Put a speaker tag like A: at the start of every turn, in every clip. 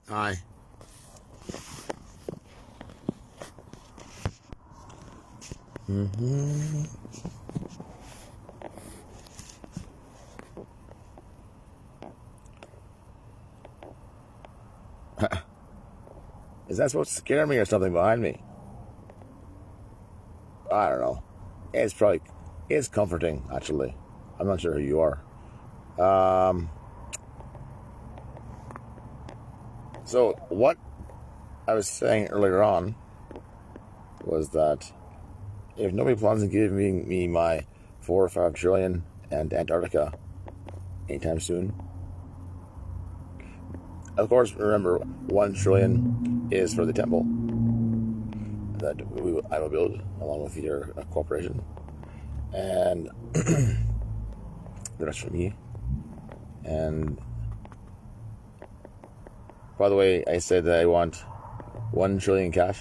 A: Aye. Mm-hmm. Is that supposed to scare me or something behind me? I don't know. It's comforting, actually. I'm not sure who you are. Um, so what I was saying earlier on was that if nobody plans on giving me my 4 or 5 trillion and Antarctica anytime soon, of course, remember 1 trillion is for the temple that I will build along with your cooperation, and the rest for me. And by the way, I said that I want 1 trillion cash,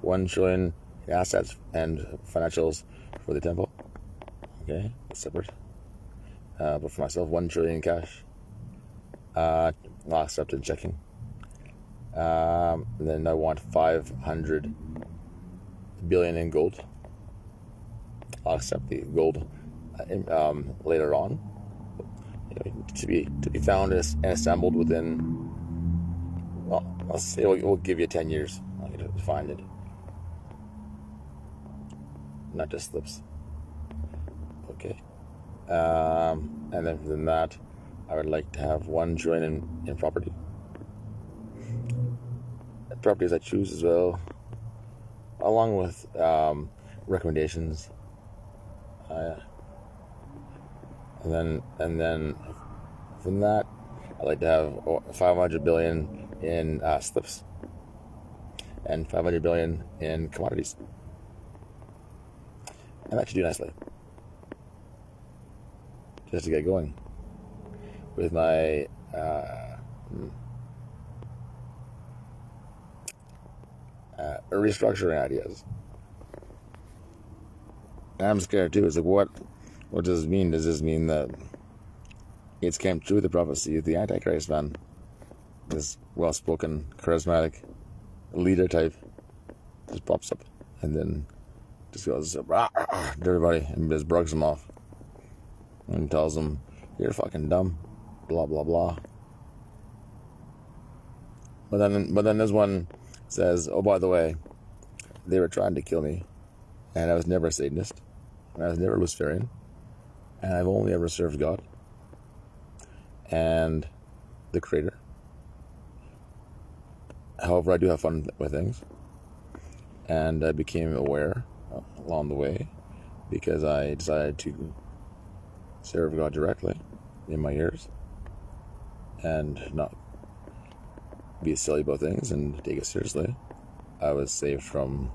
A: 1 trillion assets and financials for the temple. Okay, that's separate. But for myself, 1 trillion cash. Not accepted checking. Then I want 500 billion in gold. I'll accept the gold later on, to be found and assembled within. Well, I'll say we'll give you 10 years. I'll get to find it, not just slips. Okay. And then from that, I would like to have 1 trillion in property. Properties I choose as well, along with recommendations. And then from that, I'd like to have 500 billion in slips and 500 billion in commodities. And that should do nicely. Just to get going with my restructuring ideas. And I'm scared too. It's like, what does this mean? Does this mean that it's came true, the prophecy of the Antichrist man? This well-spoken, charismatic leader type just pops up and then just goes rah, rah, to everybody and just brugs them off and tells them, you're fucking dumb, blah blah blah. But then this one says, oh, by the way, they were trying to kill me, and I was never a Satanist, and I was never Luciferian, and I've only ever served God and the Creator. However, I do have fun with things, and I became aware along the way because I decided to serve God directly in my years and not be silly about things and take it seriously. I was saved from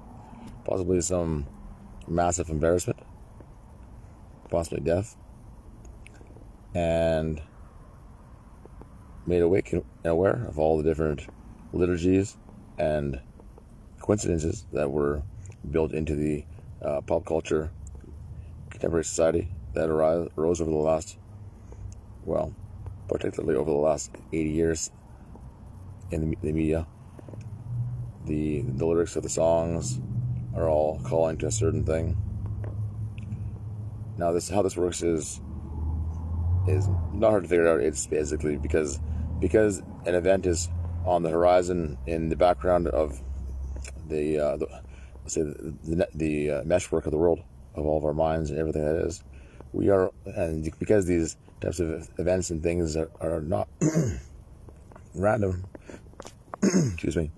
A: possibly some massive embarrassment, possibly death, and made awake and aware of all the different liturgies and coincidences that were built into the pop culture contemporary society that arose over the last, well, particularly over the last 80 years in the media. The lyrics of the songs are all calling to a certain thing. Now, how this works is not hard to figure out. It's basically because an event is on the horizon in the background of the let's say the meshwork of the world, of all of our minds and everything that is. And because these types of events and things are not random, excuse me,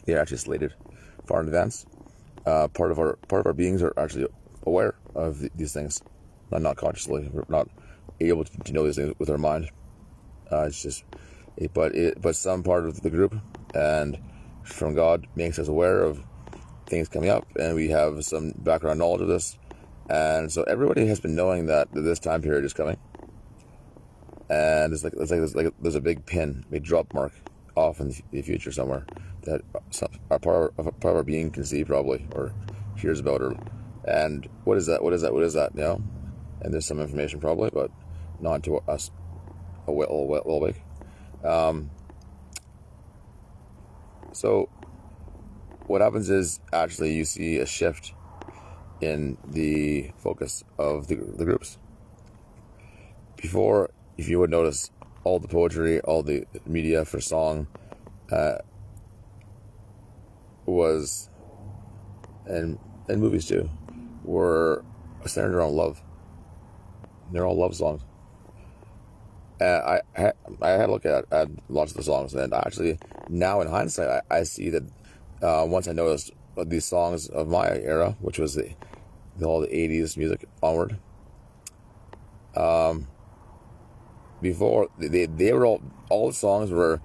A: they are actually slated far in advance. Part of our beings are actually aware of these things, not consciously. We're not able to know these things with our mind. It's just, but some part of the group and from God makes us aware of things coming up, and we have some background knowledge of this, and so everybody has been knowing that this time period is coming, and it's like there's a big pin, big drop mark off in the future somewhere that a part of our being can see probably or hears about, and what is that? You know, and there's some information probably, but not to us awake. So what happens is actually you see a shift in the focus of the groups. Before, if you would notice, all the poetry, all the media for song was, and movies too, were centered around love. They're all love songs. I had a look at lots of the songs, and actually now in hindsight, I see that once I noticed these songs of my era, which was all the 80s music onward. Before they were all the songs were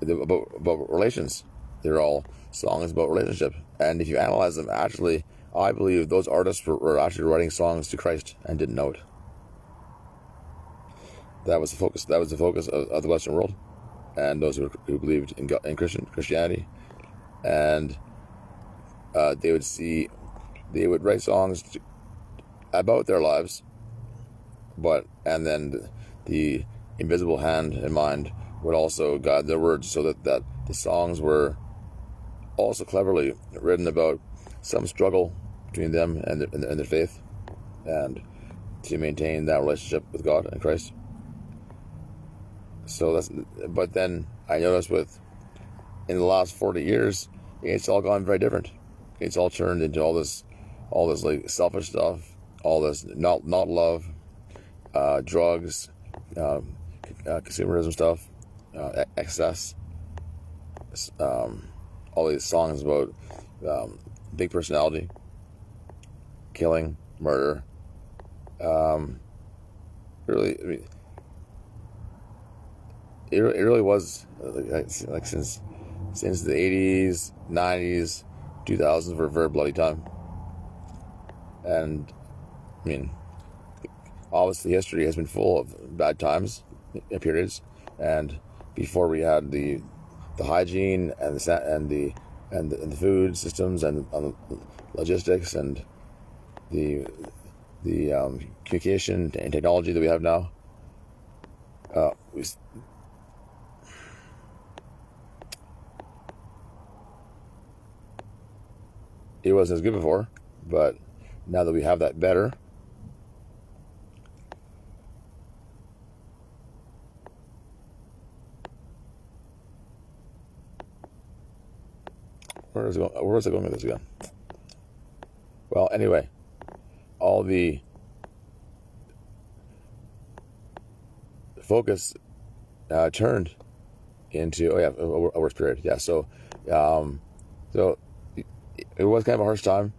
A: about relations. They're all songs about relationship, and if you analyze them, actually, I believe those artists were actually writing songs to Christ and didn't know it. That was the focus. That was the focus of the Western world, and those who believed in God, in Christianity, and they would write songs about their lives, and then the invisible hand and mind would also guide their words, so that the songs were also cleverly written about some struggle between them and their faith, and to maintain that relationship with God and Christ. So but then I noticed in the last 40 years, it's all gone very different. It's all turned into all this like selfish stuff, all this not love, drugs, consumerism stuff, excess, all these songs about big personality, killing, murder. Really, I mean, it really was like since the 80s, 90s, 2000s were a very bloody time. And I mean, obviously history has been full of bad times and periods, and before we had the hygiene and the food systems and logistics and the communication and technology that we have now, it wasn't as good before, but now that we have that better, where is it going with this again? Well, anyway, all the focus turned into a worse period. Yeah, so it was kind of a harsh time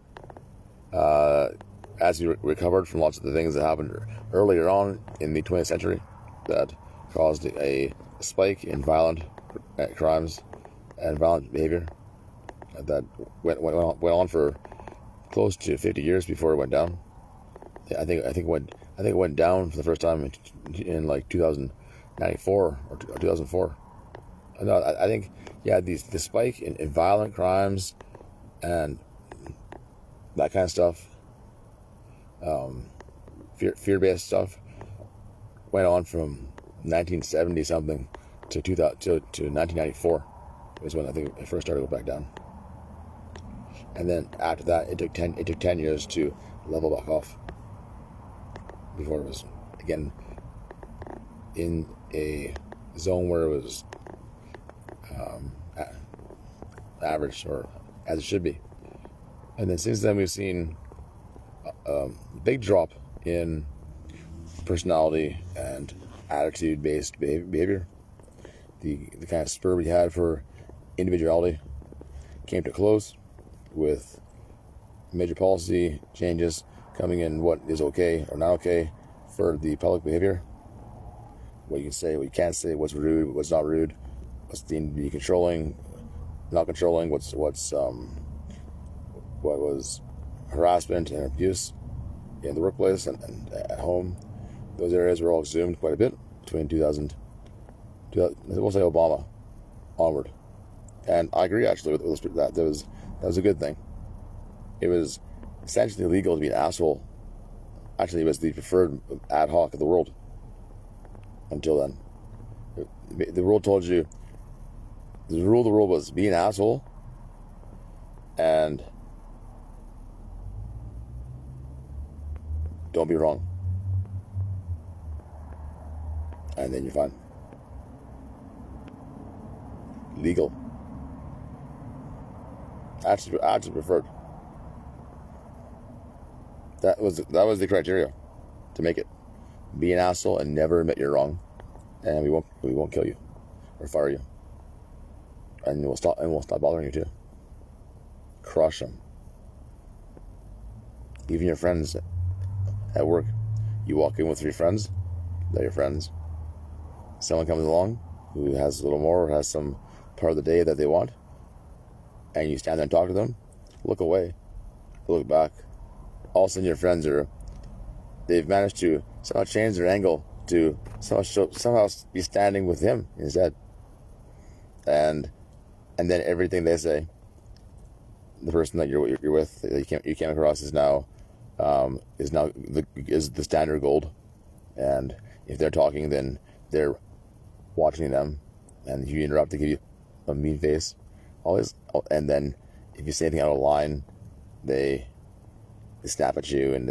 A: as we recovered from lots of the things that happened earlier on in the 20th century that caused a spike in violent crimes and violent behavior that went on for close to 50 years before it went down. I think it went down for the first time in like 2094 or 2004. No, I think the spike in violent crimes and that kind of stuff, fear-based stuff, went on from 1970 something to 1994 was when I think it first started to go back down. And then after that, it took 10 years to level back off before it was again in a zone where it was average, or as it should be. And then since then, we've seen a big drop in personality and attitude-based behavior. The kind of spur we had for individuality came to a close with major policy changes coming in, what is okay or not okay for the public behavior, what you can say, what you can't say, what's rude, what's not rude, what's deemed to be controlling, not controlling, what was harassment and abuse in the workplace and at home. Those areas were all zoomed quite a bit between 2000, we'll say Obama onward. And I agree actually with that. That was a good thing. It was essentially illegal to be an asshole. Actually, it was the preferred ad hoc of the world until then. The rule told you, the rule was be an asshole and don't be wrong. And then you're fine. Legal. Actually preferred. That was the criteria to make it. Be an asshole and never admit you're wrong, and we won't kill you or fire you, and we'll stop bothering you too. Crush them. Even your friends at work. You walk in with your friends, they're your friends. Someone comes along who has a little more or has some part of the day that they want, and you stand there and talk to them, look away, look back. All of a sudden your friends they've managed to somehow change their angle to somehow be standing with him instead. And then everything they say, the person that you're with, that you came across is now the standard gold. And if they're talking, then they're watching them, and you interrupt to give you a mean face, always. And then if you say anything out of line, they snap at you, and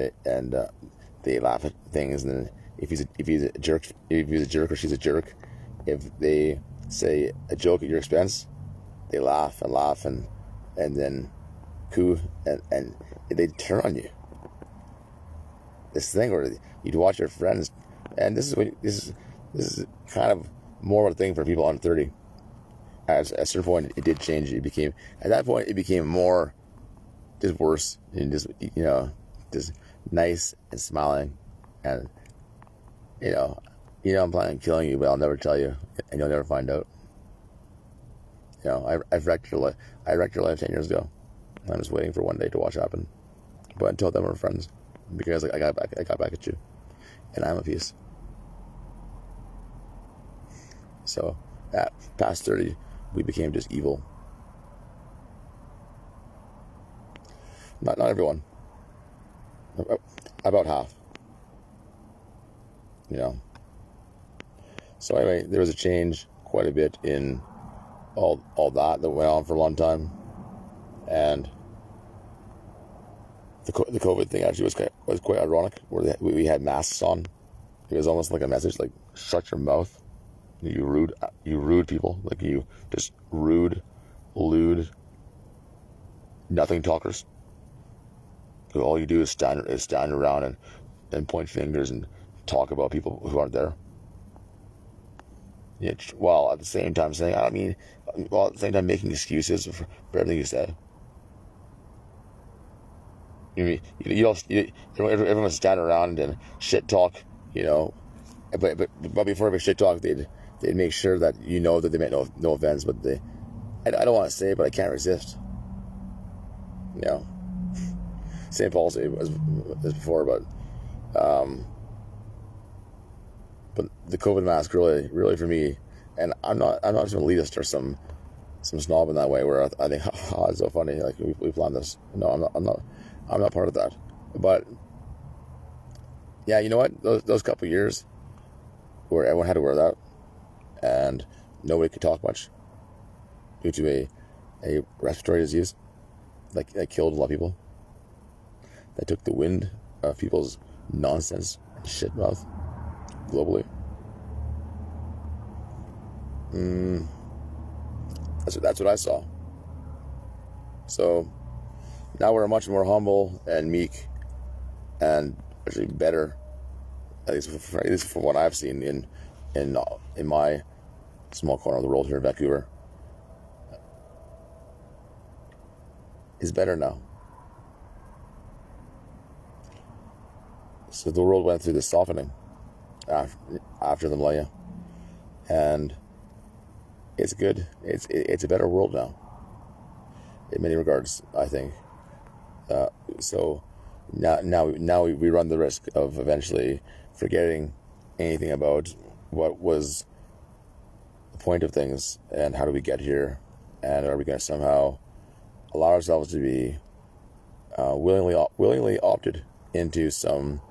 A: they laugh at things. And then if he's a jerk or she's a jerk, if they say a joke at your expense, they laugh and then coo, and they turn on you. This thing where you'd watch your friends, and this is kind of more of a thing for people under 30. At a certain point, it did change. At that point, it became more just worse, and just nice and smiling, and I'm planning on killing you, but I'll never tell you, and you'll never find out. I wrecked your life. I wrecked your life 10 years ago. I'm just waiting for one day to watch happen. But until then, we're friends, because I got back at you, and I'm a piece. So at past 30, we became just evil. Not everyone. About half. So anyway, there was a change quite a bit in all that went on for a long time, and the COVID thing actually was quite ironic. Where we had masks on. It was almost like a message, like shut your mouth, you rude people, like you just rude, lewd, nothing talkers. All you do is stand around and point fingers and talk about people who aren't there. While at the same time saying, at the same time making excuses for everything you said. Everyone's standing around and shit talk, but before every shit talk, they'd make sure that that they meant no offense, but I don't want to say it, but I can't resist. Same policy as before, but the COVID mask really for me, and I'm not just an elitist or some snob in that way where I think, oh, it's so funny, like we planned this. No, I'm not part of that. But yeah, you know what? Those couple of years where everyone had to wear that, and nobody could talk much due to a respiratory disease that killed a lot of people. That took the wind out of people's nonsense and shit mouth globally. That's what I saw. So now we're much more humble and meek, and actually better, at least from what I've seen in my small corner of the world here in Vancouver. Is better now. So the world went through this softening after the millennia, and it's good. It's a better world now, in many regards, I think. So now we run the risk of eventually forgetting anything about what was the point of things and how do we get here, and are we going to somehow allow ourselves to be willingly opted into some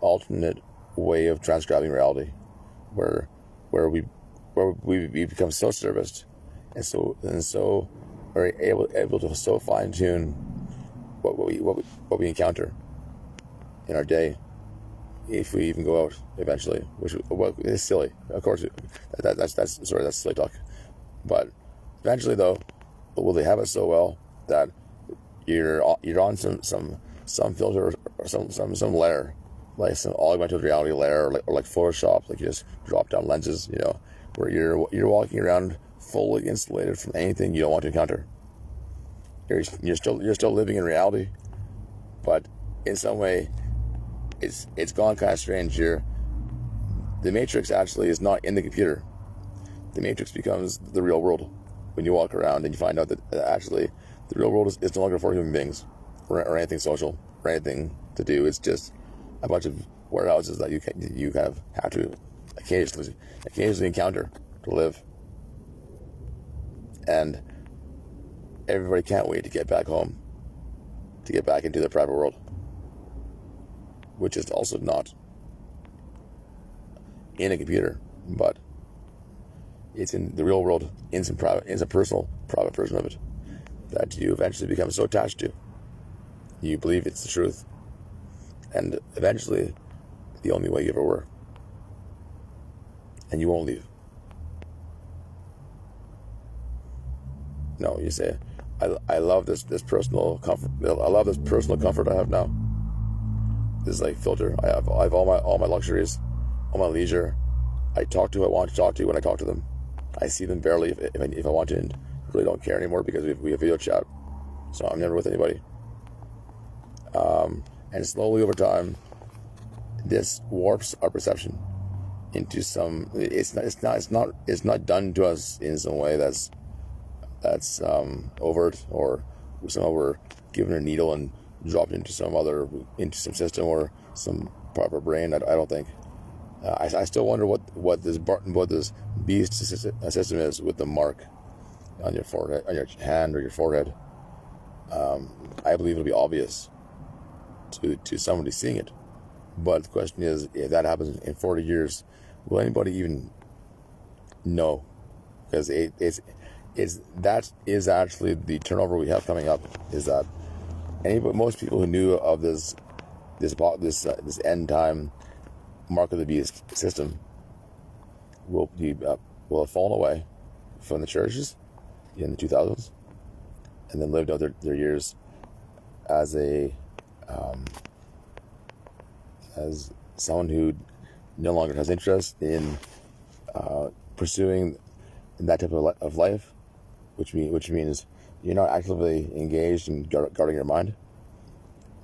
A: alternate way of transcribing reality, where we where we become so serviced, and so are able to so fine tune what we encounter in our day, if we even go out eventually, which is silly. Of course, that's silly talk. But eventually, though, will they have it so well that you're on some filter or some layer, like some augmented reality layer, or like Photoshop, like you just drop down lenses, where you're walking around fully insulated from anything you don't want to encounter. You're still living in reality, but in some way, it's gone kind of strange here. The Matrix actually is not in the computer. The Matrix becomes the real world when you walk around and you find out that actually the real world is no longer for human beings or anything social or anything to do. It's just a bunch of warehouses that you have to occasionally encounter to live. And everybody can't wait to get back home, to get back into the private world, which is also not in a computer, but it's in the real world, in some personal private version of it that you eventually become so attached to. You believe it's the truth, and eventually the only way you ever were, and you won't leave. No, you say, I love this personal comfort. I love this personal comfort I have now. This is like filter. I have all my luxuries, all my leisure. I talk to who I want to talk to when I talk to them. I see them barely if I want to, and really don't care anymore because we have video chat. So I'm never with anybody. And slowly over time, this warps our perception into some. It's not done to us in some way that's overt, or somehow we're given a needle and dropped into some system or some proper brain. I don't think. I still wonder what this beast system is with the mark on your forehead, on your hand or your forehead. I believe it'll be obvious to somebody seeing it. But the question is, if that happens in 40 years, will anybody even know? Because that is actually the turnover we have coming up. Is that most people who knew of this end time mark of the beast system will have fallen away from the churches in the 2000s, and then lived out their years as someone who no longer has interest in pursuing that type of life, which means you're not actively engaged in guarding your mind.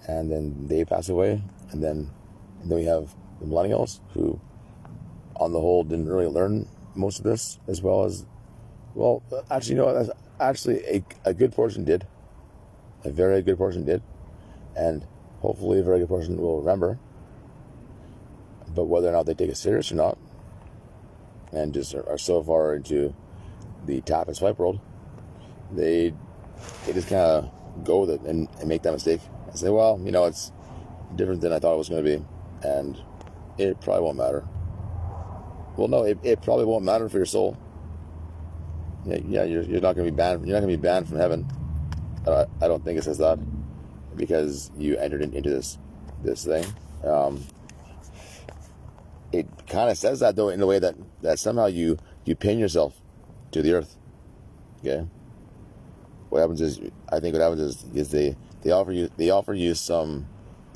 A: And then they pass away, and then we have the millennials, who on the whole didn't really learn most of this, as well as, well, actually a good portion did. A very good portion did, and hopefully a very good portion will remember. But whether or not they take it serious or not, and just are so far into the tap and swipe world, they just kind of go with it and make that mistake and say, well, it's different than I thought it was going to be, and it probably won't matter. Well, no, it probably won't matter for your soul. Yeah, you're not going to be banned. You're not going to be banned from heaven. I don't think it says that, because you entered into this thing. It kind of says that, though, in a way that somehow you pin yourself to the earth. Okay. What happens is they offer you some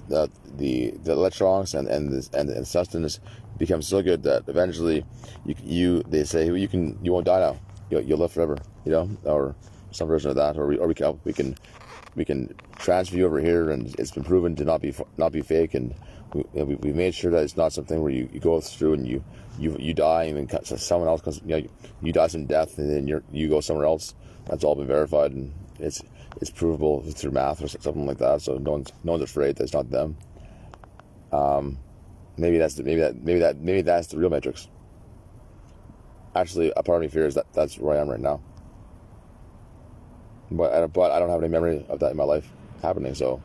A: the electronics and the sustenance becomes so good that eventually they say you won't die now, you'll live forever, or some version of that, or we can transfer you over here, and it's been proven to not be fake, and we made sure that it's not something where you go through and you die, and then someone else comes, you die some death, and then you go somewhere else. That's all been verified, and it's provable through math or something like that. So no one's afraid that it's not them. Maybe that's the real Matrix. Actually, a part of me fears that's where I am right now. But I don't have any memory of that in my life happening. So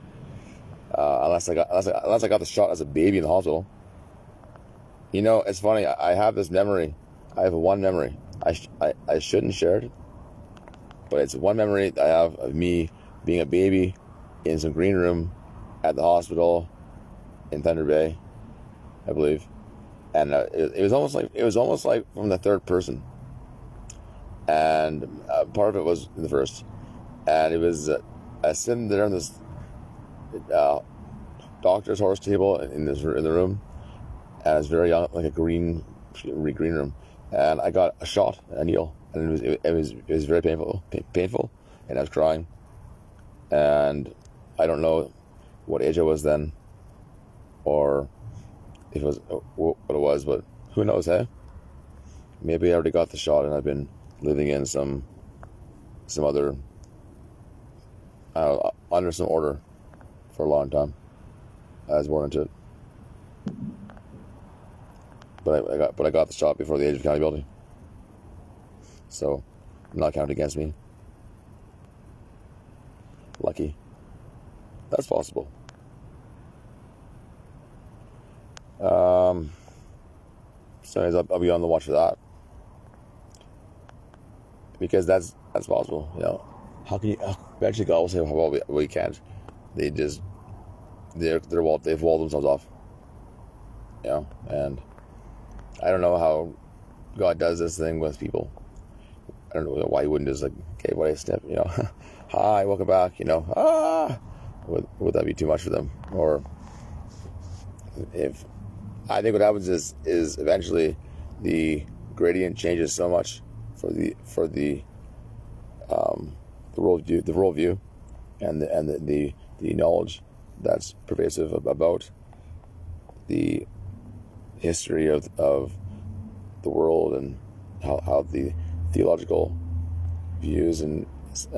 A: unless I got the shot as a baby in the hospital. It's funny. I have this memory I have one memory. I shouldn't share it, but it's one memory I have of me being a baby in some green room at the hospital in Thunder Bay, I believe, and it was almost like from the third person, and part of it was in the first, and it was sitting there on this doctor's horse table in the room, and I was very young, like a green room, and I got a shot, a needle, and it was very painful, and I was crying, and I don't know what age I was then, or if it was what it was, but who knows, hey? Maybe I already got the shot, and I've been living in some other, I don't know, under some order for a long time. I was born into it. But I got the shot before the age of accountability. So, not counted against me. Lucky. That's possible. So anyways, I'll be on the watch for that. Because that's possible, you know. How can you eventually God will say, well, we can't. They've walled themselves off. You know, and I don't know how God does this thing with people. I don't know why he wouldn't just like, okay, what a step, you know. Hi, welcome back, you know. Would that be too much for them? Or if I think what happens is eventually the gradient changes so much for the worldview and the knowledge that's pervasive about the history of the world and how the theological views and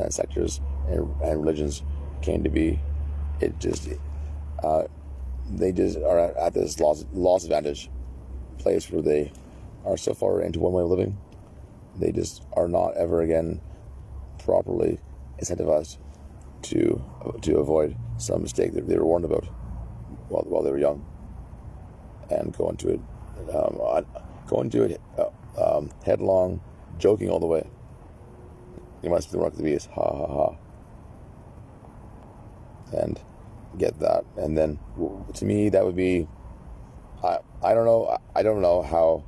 A: sectors and religions came to be. It just they just are at this loss advantage place where they are so far into one way of living, they just are not ever again properly incentivized to avoid some mistake that they were warned about while they were young, and go into it headlong, joking all the way. You must be the mark of the beast, ha ha ha, and get that. And then to me that would be, I don't know how.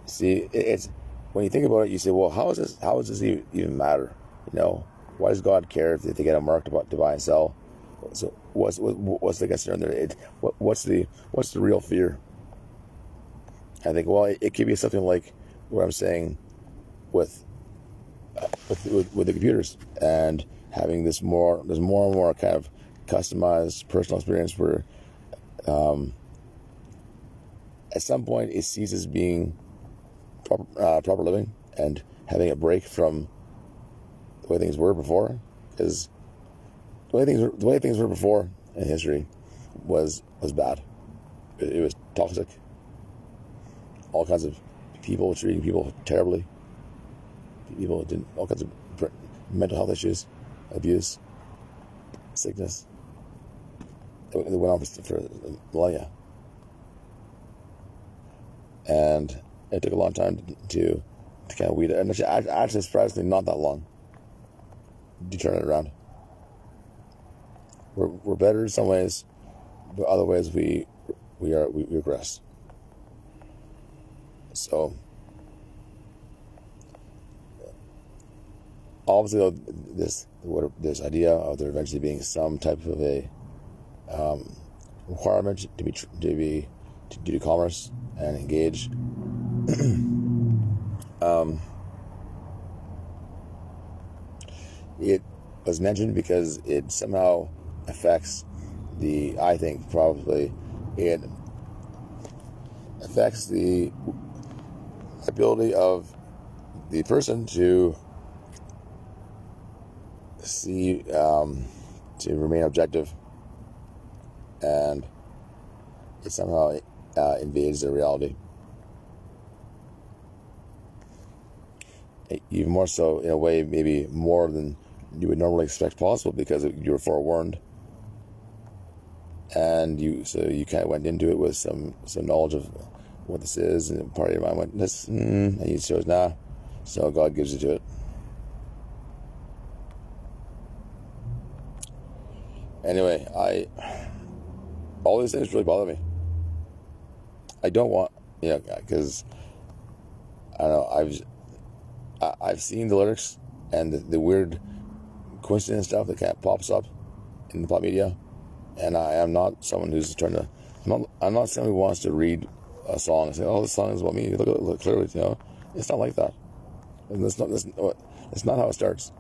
A: See, it's when you think about it, you say, well, how does this even matter? You know, why does God care if they get a mark to buy and sell? So what's the concern there? What's the real fear? I think, well, it could be something like what I'm saying with the computers, and having there's more and more kind of customized personal experience where at some point it ceases being proper living, and having a break from the way things were before, because the way things were before in history was bad. It was toxic. All kinds of people treating people terribly. People did all kinds of mental health issues, abuse, sickness. It went on for millennia, and it took a long time to kind of weed it. And actually, surprisingly, not that long to turn it around. We're better in some ways, but other ways we regress. So obviously, though, this idea of there eventually being some type of a requirement to do commerce and engage. It was mentioned because it somehow affects I think probably it affects the ability of the person to see, to remain objective, and it somehow invades their reality. Even more so, in a way, maybe more than you would normally expect possible, because you were forewarned, and you kind of went into it with some knowledge of what this is, and part of your mind went, this, and you chose, nah. So God gives you to it. Anyway, all these things really bother me. I don't want, because I don't know, I've seen the lyrics and the weird coincidence stuff that kind of pops up in the pop media, and I am not someone who's trying to. I'm not someone who wants to read a song and say, "Oh, this song is about me." Look clearly, it's not like that. And that's not how it starts.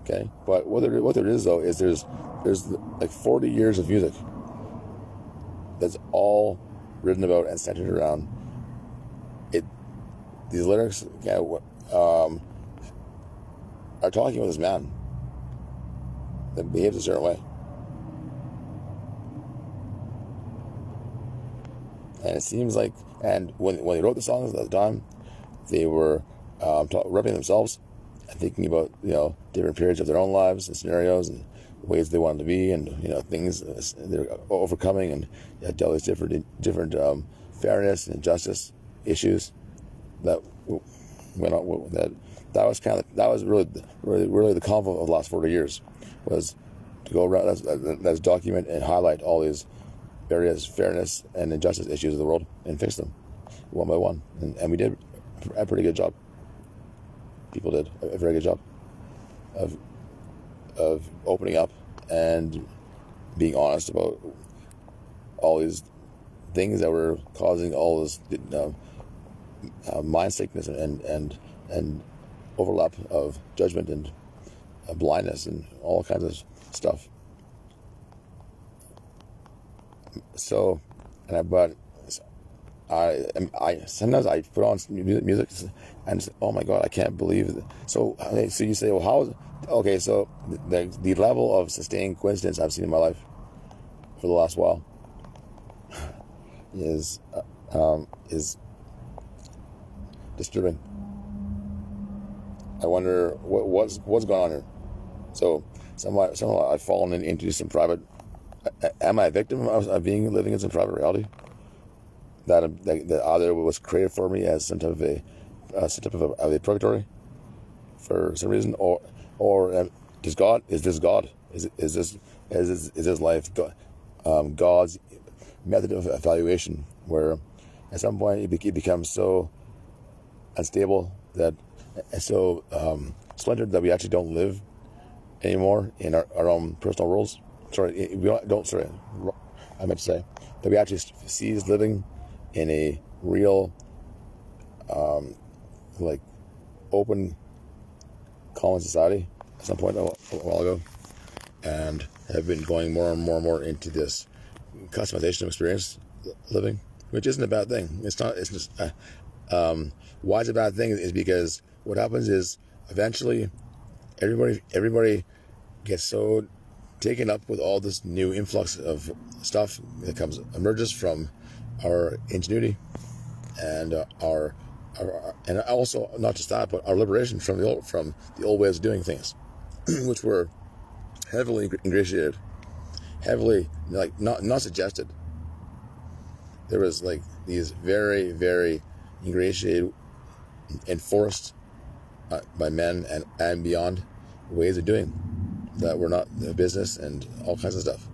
A: Okay, but what there is though is there's like 40 years of music that's all written about and centered around it. These lyrics are talking about this man that behaves a certain way, and it seems like, and when they wrote the songs at the time, they were repping themselves and thinking about different periods of their own lives and scenarios and ways they wanted to be, and things they're overcoming, and dealt with different fairness and justice issues that went on. That was really the convo of the last 40 years, was to go around, let's document and highlight all these various fairness and injustice issues of the world and fix them one by one, and we did a pretty good job. People did a very good job of opening up and being honest about all these things that were causing all this mind sickness and overlap of judgment and blindness and all kinds of stuff. So, but I sometimes I put on music and oh my God, I can't believe it. So you say, well, how? Okay, so the level of sustained coincidence I've seen in my life for the last while is disturbing. I wonder what's going on here. So somehow I've fallen into some private. Am I a victim of living in some private reality that either was created for me as some type of a purgatory for some reason, or is this God? Is this life God's method of evaluation, where at some point it becomes so unstable that so splintered that we actually don't live anymore in our own personal roles. I meant to say that we actually cease living in a real, open, common society at some point a while ago, and have been going more and more into this customization of experience living, which isn't a bad thing. It's not. It's just why it's a bad thing is because what happens is eventually everybody gets so taken up with all this new influx of stuff that emerges from our ingenuity and and also not just that, but our liberation from the old ways of doing things, which were heavily ingratiated, heavily not suggested. There was these very, very ingratiated, enforced by men and beyond ways of doing that were not business and all kinds of stuff.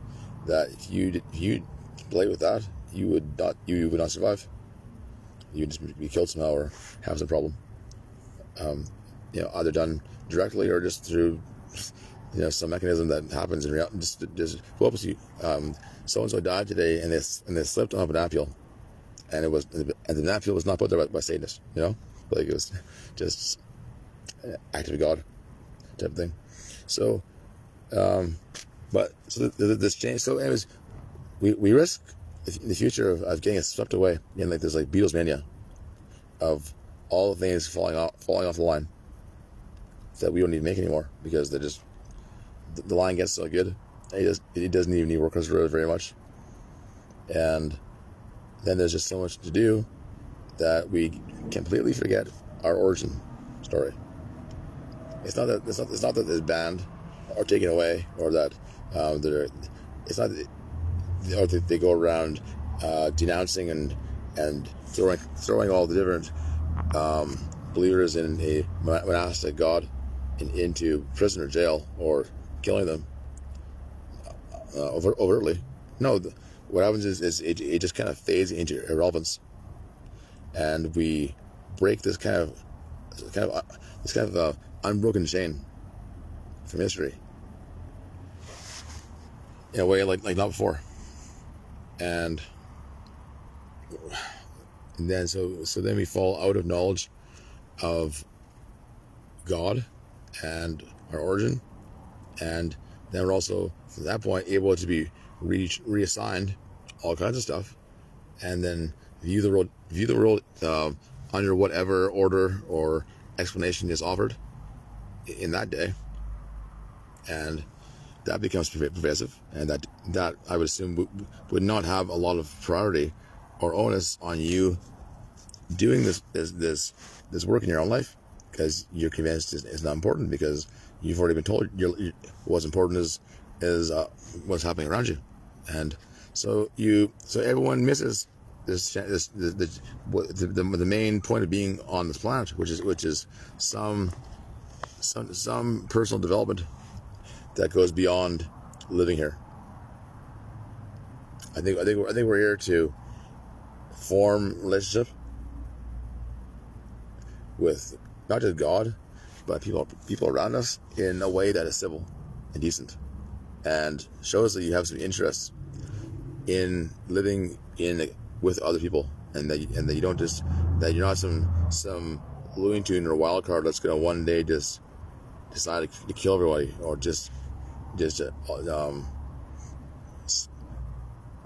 A: That if you play with that, you would not survive. You would just be killed somehow or have some problem. Either done directly or just through some mechanism that happens in reality. Just whoops, so and so died today, and they slipped on a napule, and the napule was not put there by Satanists. It was just act of God type of thing. So. This change. So, anyways, we risk the future of getting swept away in this Beatles mania of all the things falling off the line that we don't need to make anymore because they're just the line gets so good. It doesn't even need workers very much, and then there's just so much to do that we completely forget our origin story. It's not that it's banned or taken away, or that it's not, or they go around denouncing and throwing all the different believers in a monastic god into prison or jail, or killing them overtly. No, what happens is it just kind of fades into irrelevance, and we break this kind of unbroken chain from history in a way like not before. And then so then we fall out of knowledge of God and our origin, and then we're also from that point able to be reassigned all kinds of stuff, and then view the world under whatever order or explanation is offered in that day, and that becomes pervasive, and that I would assume would not have a lot of priority or onus on you doing this work in your own life, because you're convinced it's not important, because you've already been told what's important is what's happening around you, and so everyone misses the main point of being on this planet, which is some personal development that goes beyond living here. I think we're here to form relationship with not just God, but people around us in a way that is civil and decent, and shows that you have some interest in living with other people, and that you don't just, that you're not some Looney Tune or wild card that's gonna one day just decide to kill everybody, or just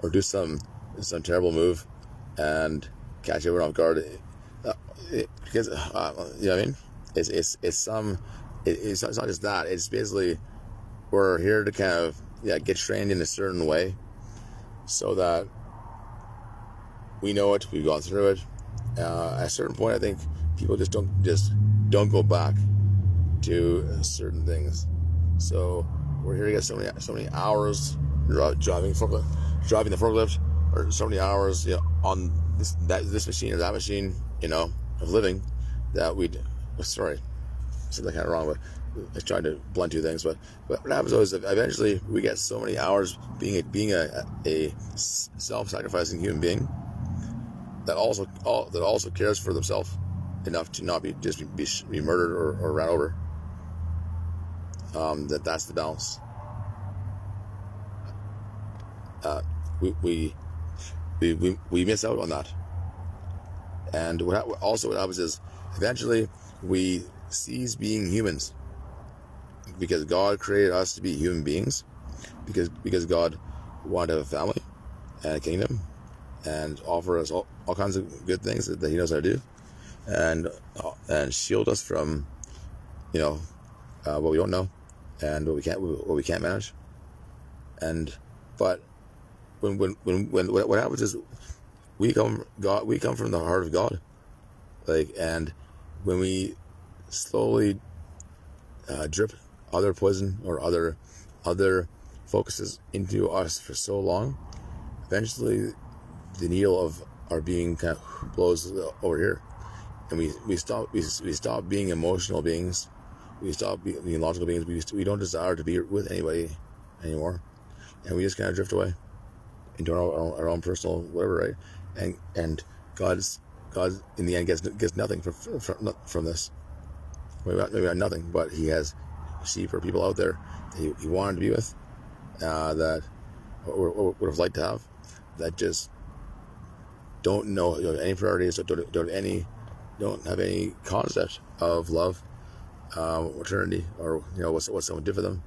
A: or do some terrible move and catch everyone off guard. Because you know what I mean? It's not just that. It's basically, we're here to kind of get trained in a certain way, so that we know it, we've gone through it. At a certain point, I think people just don't go back to certain things. So we're here to get so many hours driving the forklift, or so many hours on this machine or that machine, of living, that sorry, I said that kind of wrong, but I was trying to blend two things. But what happens is eventually we get so many hours being a self-sacrificing human being that also cares for themselves enough to not be murdered or ran over. That's the balance. We miss out on that, and what happens is eventually we cease being humans, because God created us to be human beings, because God wanted to have a family and a kingdom, and offer us all kinds of good things that He knows how to do, and shield us from what we don't know, and what we can't manage. But when what happens is we come from the heart of God, and when we slowly drip other poison or other focuses into us for so long, eventually the needle of our being kind of blows over here, and we stop being emotional beings, we stop being logical beings, we don't desire to be with anybody anymore, and we just kind of drift away into our own personal whatever, right? And God in the end gets nothing from this. Maybe not nothing, but He has sheep or people out there that he wanted to be with, that or would have liked to have, that just don't know any priorities, don't have any concept of love, eternity, or what's someone did for them,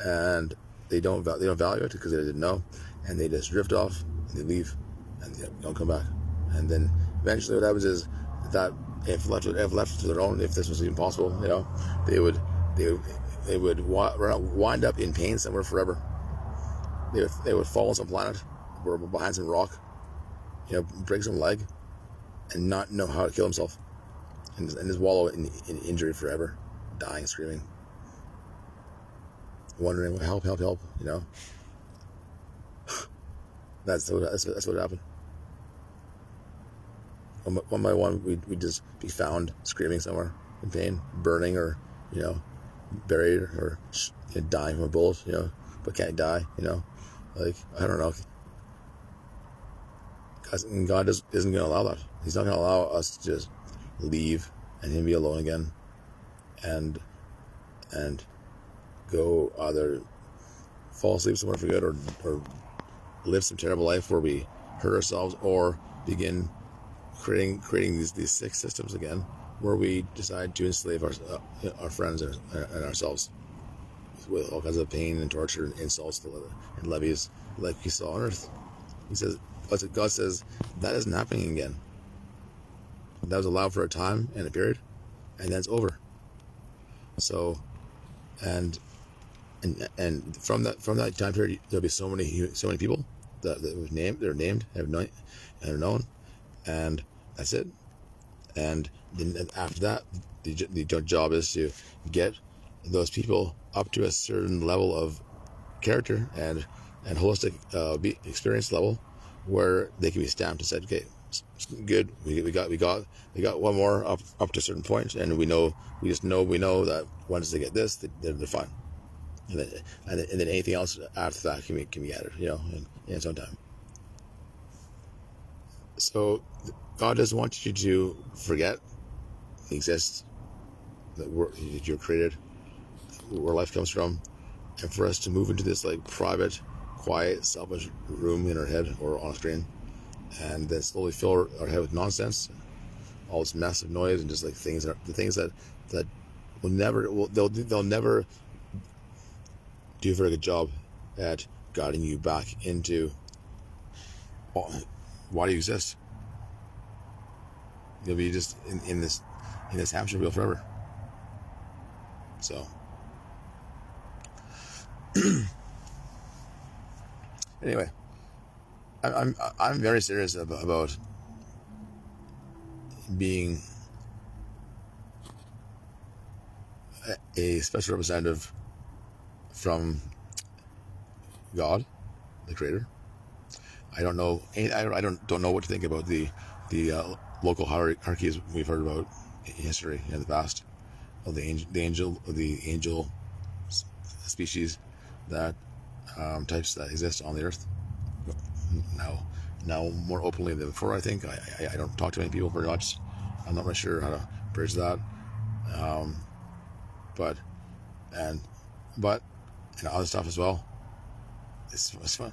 A: and they don't value it because they didn't know, and they just drift off and they leave and they don't come back. And then eventually what happens is that if left to their own, if this was even possible, they would wind up in pain somewhere forever. They would fall on some planet or behind some rock, break some leg, and not know how to kill himself, and just wallow in injury forever, dying, screaming, wondering, help, that's what happened. one by one, we'd just be found screaming somewhere in pain, burning, or, buried, or dying from a bullet, but can't die, like, I don't know. God isn't going to allow that. He's not going to allow us to just leave and him be alone again, and go either fall asleep somewhere for good, or live some terrible life where we hurt ourselves, or begin creating these sick systems again, where we decide to enslave our friends and ourselves with all kinds of pain and torture and insults and levies, like we saw on earth. He says, God says that isn't happening again. That was allowed for a time and a period, and then it's over. So, and from that time period, there'll be so many people that they're named, and are known, and that's it. And then after that, the job is to get those people up to a certain level of character and holistic experience level, where they can be stamped and said, okay, good, we got one more up to a certain point, and we know that once they get this, they're fine, and then anything else after that can be added, in its own time. So God doesn't want you to forget He exists, that you're created, where life comes from, and for us to move into this like private, quiet, selfish room in our head or on a screen, and then slowly fill our head with nonsense, all this massive noise, and just like the things that will never, they'll never do a very good job at guiding you back into why do you exist. You'll be just in this hamster wheel forever. So anyway, I'm very serious about being a special representative from God, the Creator. I don't know what to think about the local hierarchies we've heard about in history in the past, of the angel species, that types that exist on the earth now more openly than before. I think I don't talk to many people very much. I'm not really sure how to bridge that, but other stuff as well. It's fun.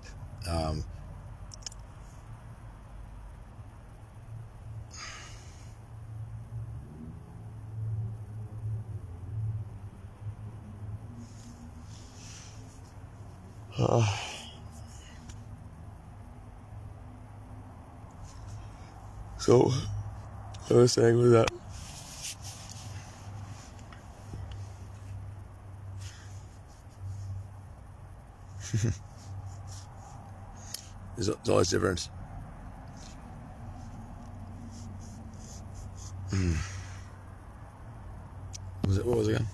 A: So I was saying with that, it's always different. What was it again?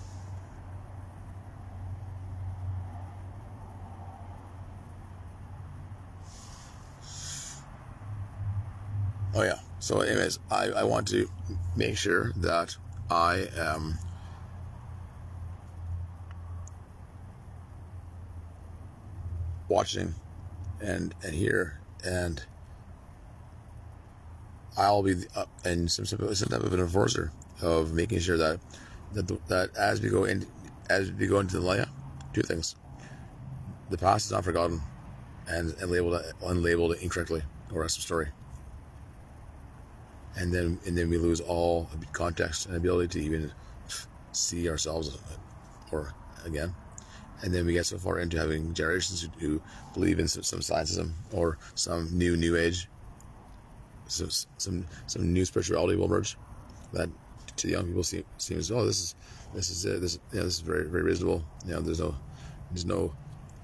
A: Oh yeah. So anyways, I want to make sure that I am watching and here, and I'll be and some type of an enforcer of making sure that as we go into the millennia, two things: the past is not forgotten and unlabeled incorrectly, or as a story, and then we lose all context and ability to even see ourselves or again. And then we get so far into having generations who believe in some scientism or some new age, some new spirituality will emerge, that to the young people seems, oh, this is it. This is very, very reasonable. There's no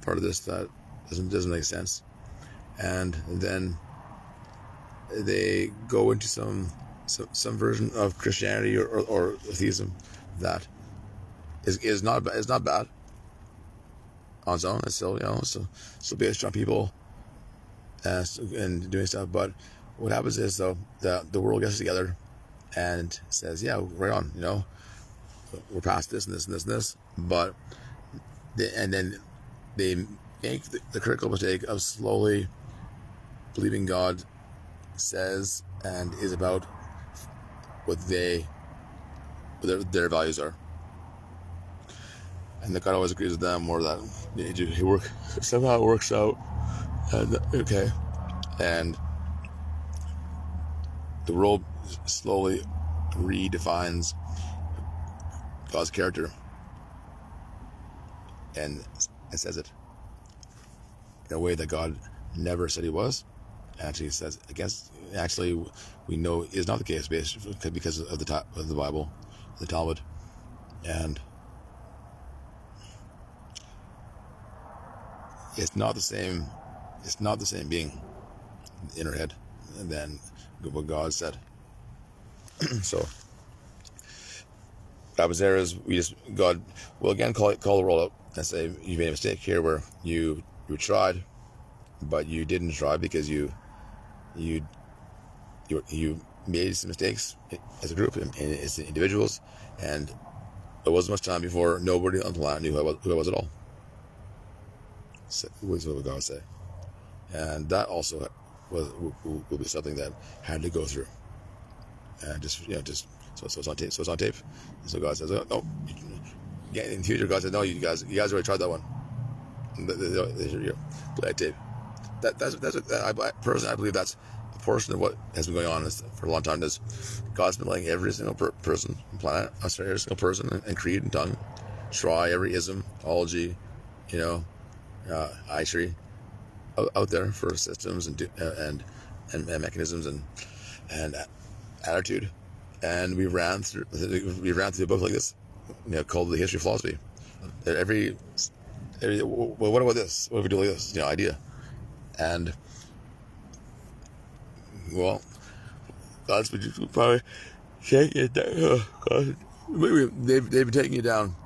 A: part of this that doesn't make sense. And then they go into some version of Christianity or atheism that is not bad on its own. It's still, still based on people and doing stuff, but what happens is, though, the world gets together and says, yeah, right on, we're past this and this and this and this, but and then they make the critical mistake of slowly believing God says and is about what their values are, and that God always agrees with them, or that somehow it works out, and okay, and the world slowly redefines God's character and says it in a way that God never said he was. Actually says against. Actually, we know is not the case because of the Bible, the Talmud, and it's not the same. It's not the same being in our head than what God said. So what happens there is God will again call the world up and say, you made a mistake here where you tried, but you didn't try because you made some mistakes as a group and as individuals, and there wasn't much time before nobody on the planet knew who I was at all. So, was what God would say, and that also will be something that had to go through, and so it's on tape. So it's on tape. And so God says, "Oh, no." In the future, God says, "No, you guys already tried that one. Play tape." Personally, I believe that's a portion of what has been going on for a long time. Is God's been letting every single person on the planet, every single person and creed and tongue, try every ism, ology, tree out there for systems and mechanisms and attitude, and we ran through a book like this, called The History of Philosophy. What about this? What if we do like this? Idea, and well, that's what you probably take it down. They've been taking you down.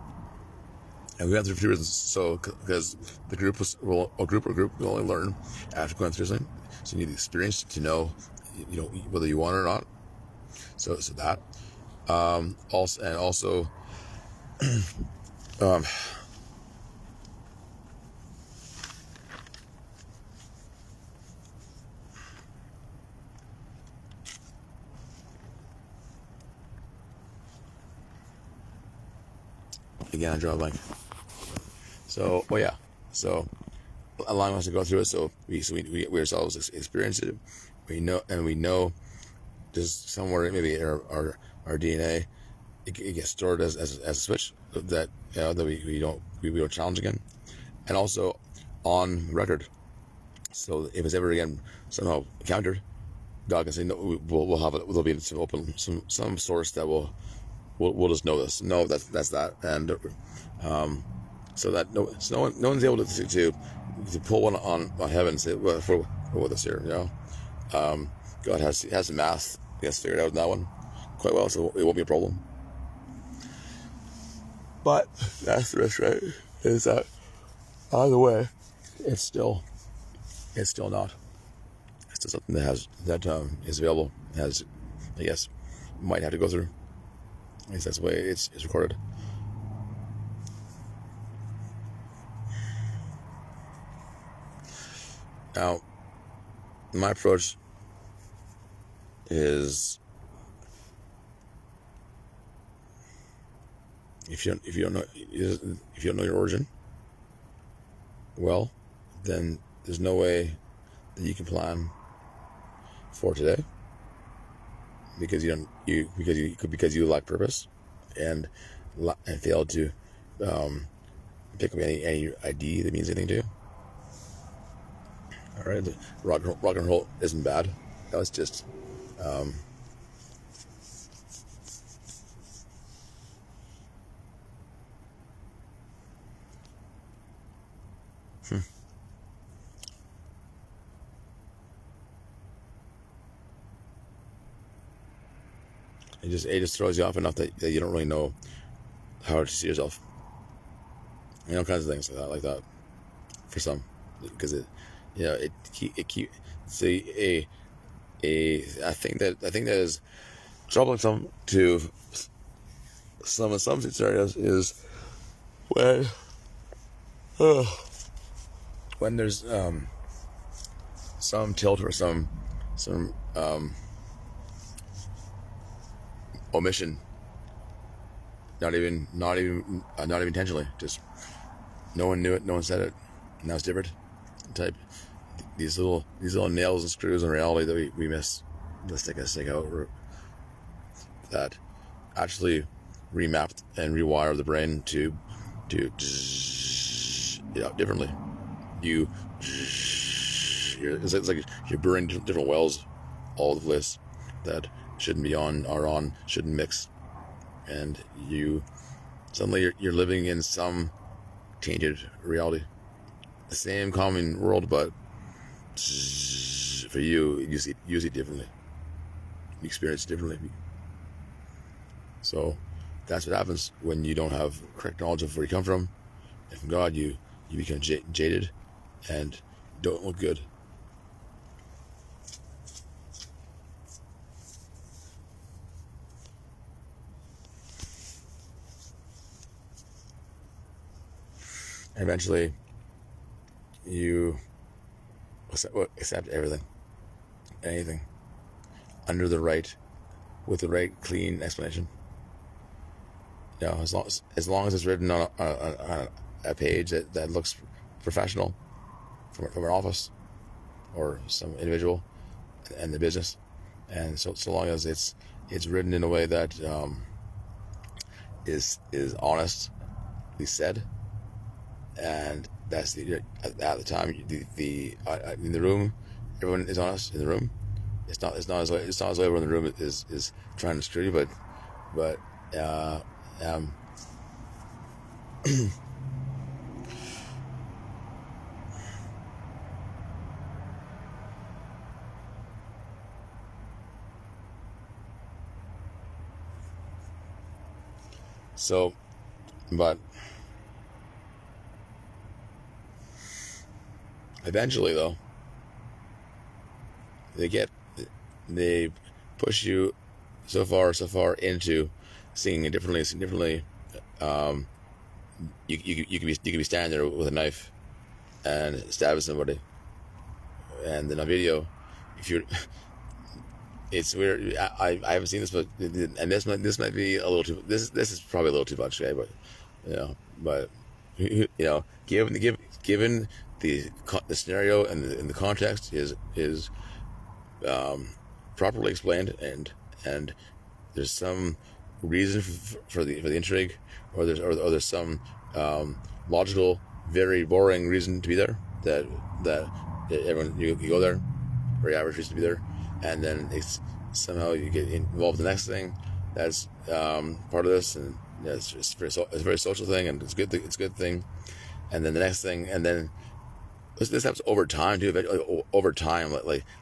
A: And we went through a few reasons. So, because the group will only learn after going through something. So you need the experience to know, whether you want it or not. So that. Also, again, I draw a blank. So, So, allowing us to go through it, so we ourselves experience it. We know just somewhere maybe in our DNA, it gets stored as a switch that that we don't challenge again, and also on record. So if it's ever again somehow encountered, God can say no. We'll have it. There'll be some source that we'll just know this. No, that's that, and so that no one's able to pull one on heaven and say, well, for this here, God has the math, figured out in that one quite well, so it won't be a problem. But that's the risk, right? Is that either way, it's still not. It's still something that is available. Has, I guess, might have to go through. At least that's the way it's recorded. Now, my approach is, if you don't know your origin, well, then there's no way that you can plan for today, because you lack purpose and fail to pick up any ID that means anything to you. All right, rock and roll isn't bad. No, it's just it just throws you off enough that you don't really know how to see yourself. All kinds of things like that for some, because it keep say I think that is troublesome to some scenarios is when when there's some tilt or some omission, not even intentionally, just no one knew it, no one said it, and that's different type. These little nails and screws in reality that we miss, let's take out, that actually remapped and rewire the brain to differently. It's like you're burning different wells all over the place that shouldn't be on, are on, shouldn't mix, and you suddenly you're living in some tainted reality, the same common world, but for you see it differently, you experience it differently. So that's what happens when you don't have correct knowledge of where you come from and from God. You become jaded and don't look good. And eventually you accept everything, anything, with the right clean explanation. As long as it's written on a page that looks professional from an office or some individual and the business, and so long as it's written in a way that is honestly said, and that's at the time in the room, everyone is honest in the room. It's not as though everyone in the room is trying to screw you, but so, but eventually, though, they push you so far into seeing it differently. You could be standing there with a knife and stabbing somebody, and then on video, if you're, it's weird. I haven't seen this, but and this might be a little too. This is probably a little too much, okay? But given the scenario and the context is properly explained, and there's some reason for the intrigue, or there's some logical, very boring reason to be there, that everyone you go there, very average reason to be there, and then it's somehow you get involved in the next thing that's part of this, and it's a very social thing, and it's a good thing, and then the next thing, and then this happens over time too. Over time,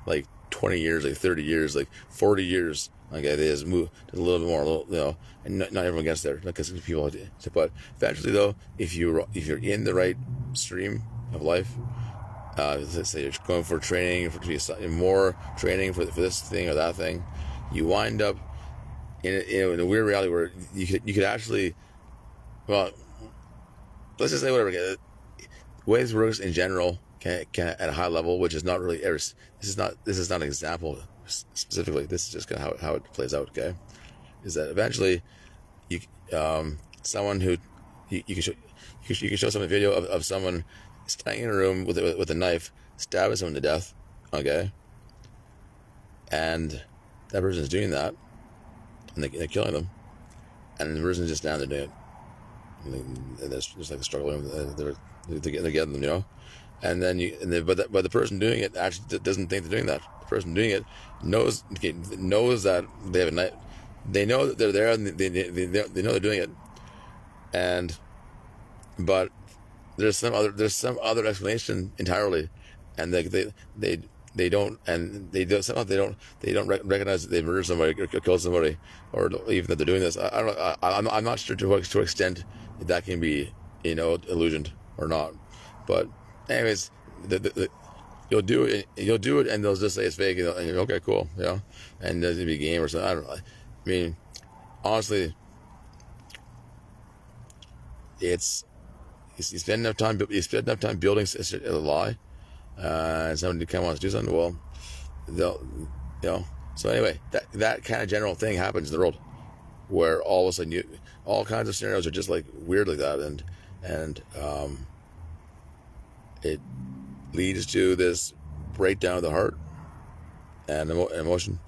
A: like 20 years, like 30 years, like 40 years. Okay, they just move a little bit more, and not everyone gets there, because people. But eventually, though, if you're in the right stream of life, let's say you're going for training, more training for this thing or that thing, you wind up in a weird reality where you could actually, well, let's just say whatever. The way this works in general, can at a high level, which is not really ever. This is not an example specifically. This is just kind of how it plays out. Okay, is that eventually you someone who you can show someone a video of someone standing in a room with a knife, stabbing someone to death. Okay, and that person is doing that, and they're killing them, and the person is just down there doing it, and there's just like a struggle. They're getting them, and then but the person doing it actually doesn't think they're doing that. The person doing it knows that they have a knife. They know that they're there, and they know they're doing it, but there's some other explanation entirely, and they don't recognize that they murdered somebody or killed somebody, or even that they're doing this. I don't know. I'm not sure to what extent that can be illusioned or not, but anyways, you'll do it, and they'll just say it's fake, and you're okay, cool, and there's gonna be a game or something. I don't know. I mean, honestly, it's you spend enough time building a lie, and somebody kind of wants to do something. Well, they'll, So anyway, that kind of general thing happens in the world, where all of a sudden all kinds of scenarios are just like weird like that, and it leads to this breakdown of the heart and emotion,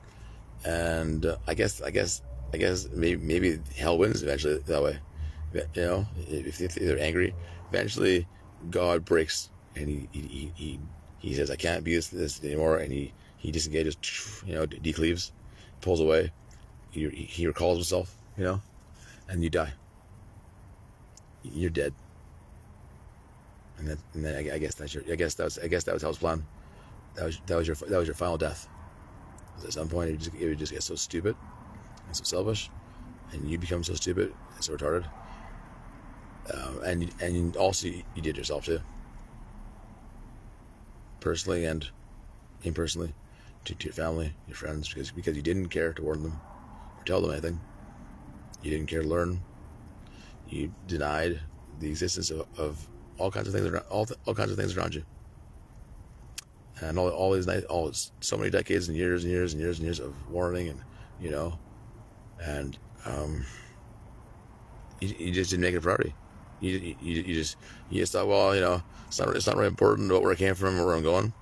A: and I guess maybe hell wins eventually that way. If they're angry, eventually God breaks, and he says, I can't be this anymore, and he disengages, decleaves, pulls away. He recalls himself, and you die. You're dead. And then I guess that was hell's plan. That was your final death. At some point, it would just get so stupid and so selfish, and you become so stupid and so retarded, and also you did yourself too, personally and impersonally, to your family, your friends, because you didn't care to warn them or tell them anything. You didn't care to learn. You denied the existence of all kinds of things around all kinds of things around you, and so many decades and years and years and years and years of warning, and you just didn't make it a priority. You just thought, well, it's not really important about where I came from or where I'm going.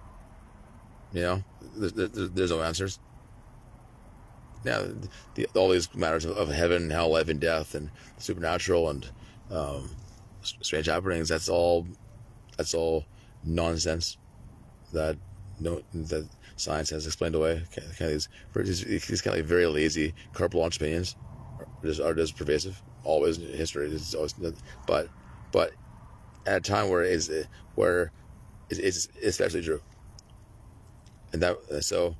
A: There's no answers. Now, all these matters of heaven, hell, life, and death, and supernatural, and strange happenings. That's all nonsense that science has explained away. These kind of like very lazy carte blanche opinions are just pervasive. Always in history. It's always, but at a time where it's especially true, and that so.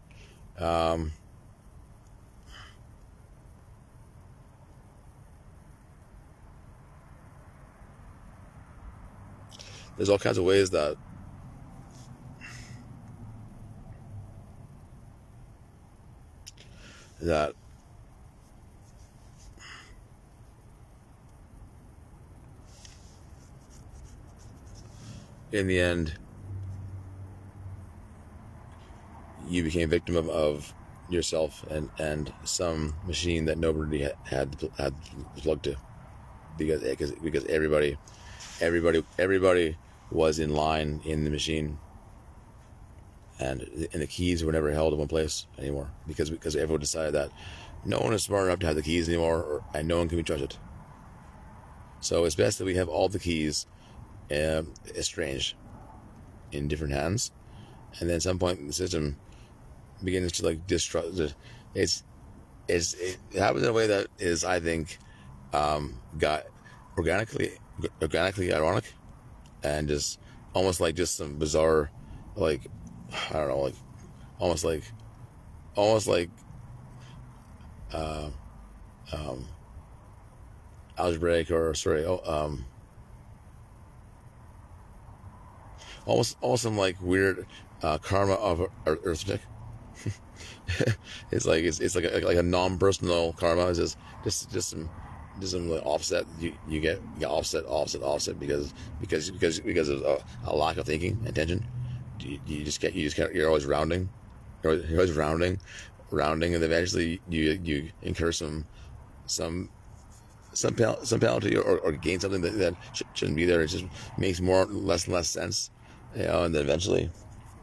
A: There's all kinds of ways that in the end you became a victim of yourself and some machine that nobody had plugged to, because everybody was in line in the machine, and the keys were never held in one place anymore, because everyone decided that no one is smart enough to have the keys anymore, and no one can be trusted. So it's best that we have all the keys estranged in different hands, and then at some point the system begins to like distrust it. It happens in a way that is, I think, got organically ironic, and just almost like just some bizarre, like, I don't know, like almost like algebraic, or sorry, almost some like weird karma of arithmetic. It's like a non-personal karma. It's just some like offset. You get offset because of a lack of thinking and attention. You're always rounding. You're always rounding, and eventually you incur some penalty, or gain something that shouldn't be there. It just makes less and less sense, and then eventually,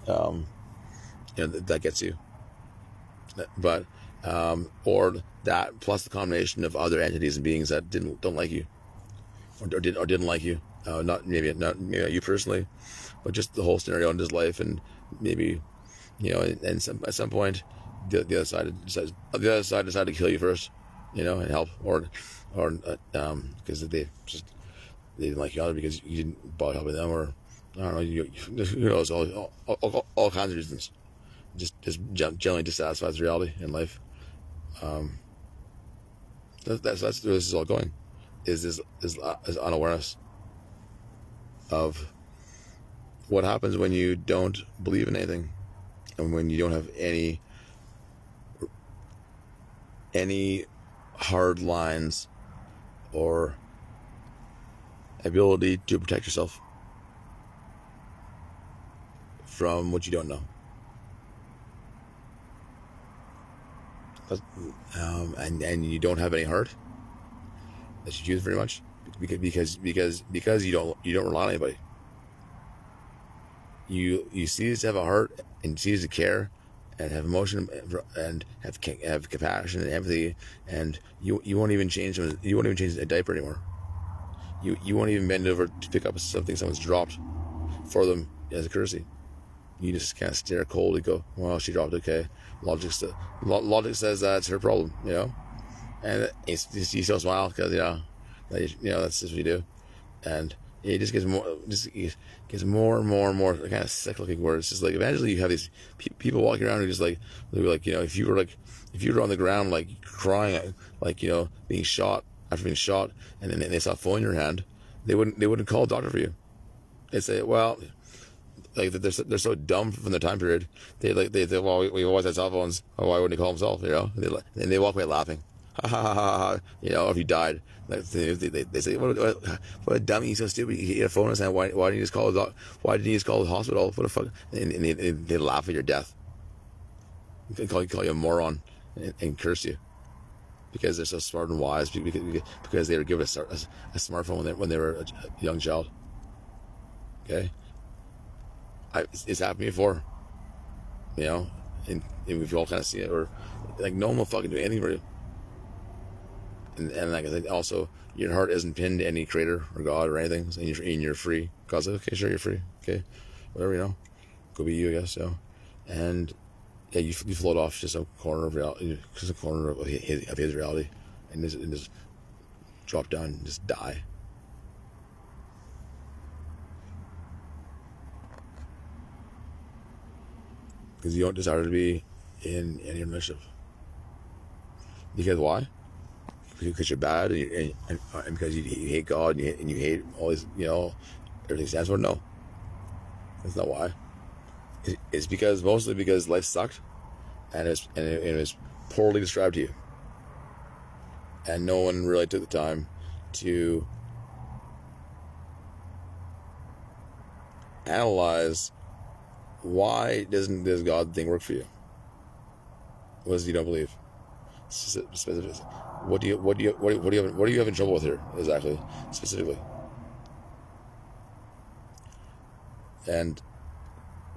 A: that gets you. But or that plus the combination of other entities and beings that don't like you, or didn't like you, not maybe you personally, but just the whole scenario in his life, and maybe at some point the other side decided to kill you first, and help, or because they didn't like you either, because you didn't bother helping them, or I don't know, who knows, all kinds of reasons. Just generally dissatisfied with reality in life. That's where this is all going. Is unawareness of what happens when you don't believe in anything, and when you don't have any hard lines or ability to protect yourself from what you don't know. And you don't have any heart that you use very much because you don't rely on anybody. You cease to have a heart and cease to care and have emotion and have compassion and empathy, and you won't even change a diaper anymore. You won't even bend over to pick up something someone's dropped for them as a courtesy. You just kind of stare cold and go, well, she dropped it, okay. Logic says that's her problem, you know. And you still smile because that's just what you do. And it just gets more and more kind of sick looking. Where it's just like eventually you have these people walking around who just like they're like, if you were on the ground like crying, like being shot after being shot, and then they saw a phone in your hand, they wouldn't call a doctor for you. They'd say, well, like they're so dumb from the time period. They well, we always had cell phones. Oh, why wouldn't he call himself? And they walk away laughing. Ha ha ha ha. If he died, like they say, what a dummy, he's so stupid. He had a phone in his hand. Why didn't he just call Why didn't he just call the hospital? What the fuck? And they laugh at your death. They call you a moron and curse you because they're so smart and wise because they were given a smartphone when they were a young child. Okay. It's happened before, and we've all kind of seen it, or like no one will fucking do anything for you. And like I think also your heart isn't pinned to any creator or God or anything, and you're free. God's like, okay, sure, you're free, okay, whatever, go be you, I guess. And yeah, you float off just a corner of reality, just a corner of his reality, and just drop down and just die. Because you don't desire to be in any mischief. Because why? Because you're bad, and because you hate God, and you hate all these, everything stands for. No, that's not why. It's mostly because life sucked, and it was poorly described to you, and no one really took the time to analyze why doesn't this God thing work for you? What is it you don't believe? Specifically, what do you have in trouble with here exactly, specifically? And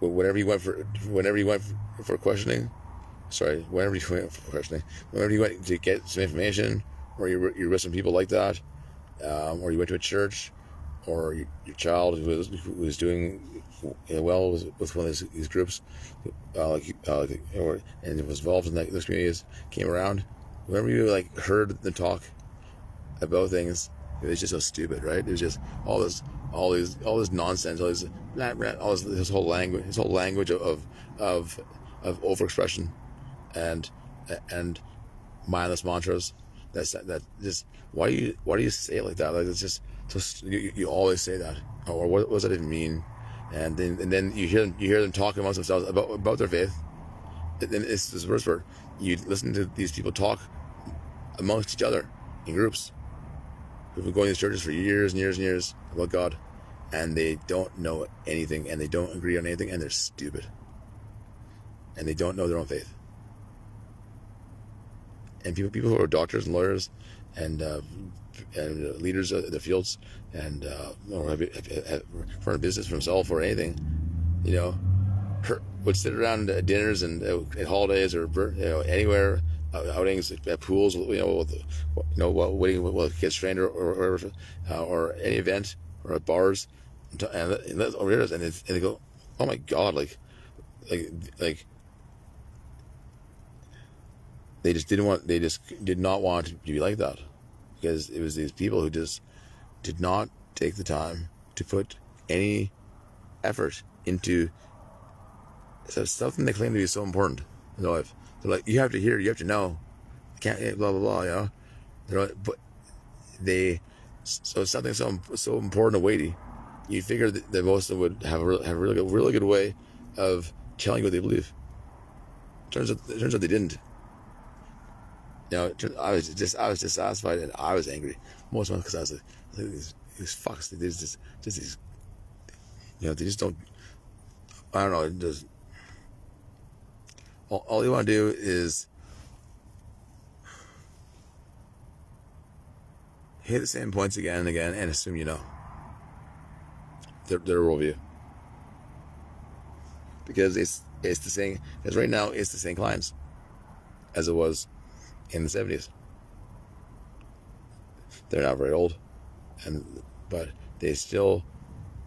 A: whenever you went for questioning, whenever you went to get some information, or you're with some people like that, or you went to a church, or your child who was doing well with one of these groups, and was involved in those communities, came around. Whenever you heard them talk about things, it was just so stupid, right? It was just all this nonsense, this whole language of overexpression and mindless mantras. That just why do you say it like that? Like it's just so you always say that, or what does that even mean? And then you hear them talking amongst themselves about their faith. And then it's this worst part. You listen to these people talk amongst each other in groups who've been going to these churches for years and years and years about God, and they don't know anything, and they don't agree on anything, and they're stupid, and they don't know their own faith. And people who are doctors and lawyers and leaders of the fields, and or have run a business for himself or anything, would sit around at dinners and at holidays or anywhere, outings at pools, waiting with kids trained or any event, or at bars, and they go, oh my God, like they just did not want to be like that, because it was these people who just did not take the time to put any effort into something they claim to be so important in life. They're like, you have to hear, you have to know, you can't blah blah blah, but so it's something so important and weighty you figure that most of them would have a really good way of telling you what they believe. Turns out they didn't. I was dissatisfied and I was angry. Most of them because I was like these fucks. There's just these. They just don't. I don't know. It just all you want to do is hit the same points again and again and assume you know their worldview, because it's the same. Because right now it's the same clients as it was in the 70s. They're not very old, but they still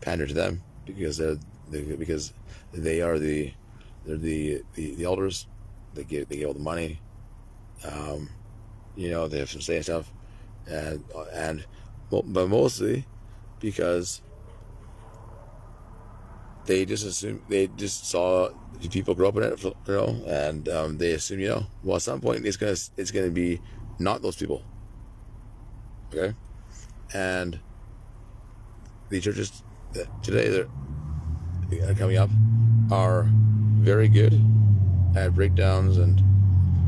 A: pander to them because they're the elders. They give all the money. They have some say and stuff, but mostly because they just saw people grow up in it, and they assume, well, at some point it's gonna be not those people, okay? And the churches today that are coming up are very good at breakdowns and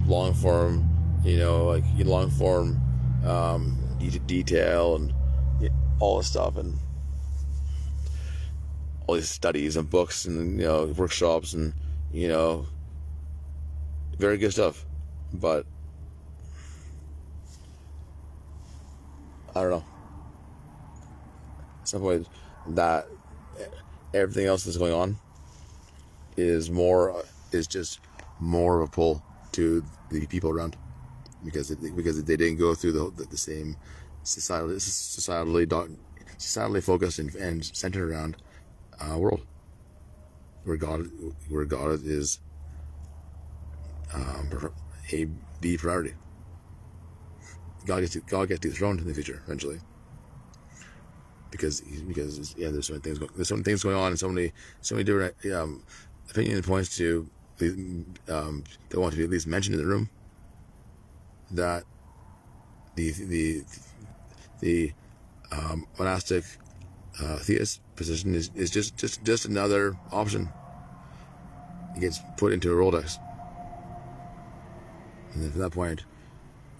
A: long form, long form detail and all this stuff, and all these studies and books and workshops and very good stuff. But I don't know, at some point that everything else that's going on is just more of a pull to the people around, because they didn't go through the same societally focused and centered around world where God is the priority. God gets dethroned in the future eventually, because there's so many things going on, and so many different opinion points to that want to be at least mentioned in the room, that the monastic theist position is just another option. It gets put into a Rolodex, and then from that point,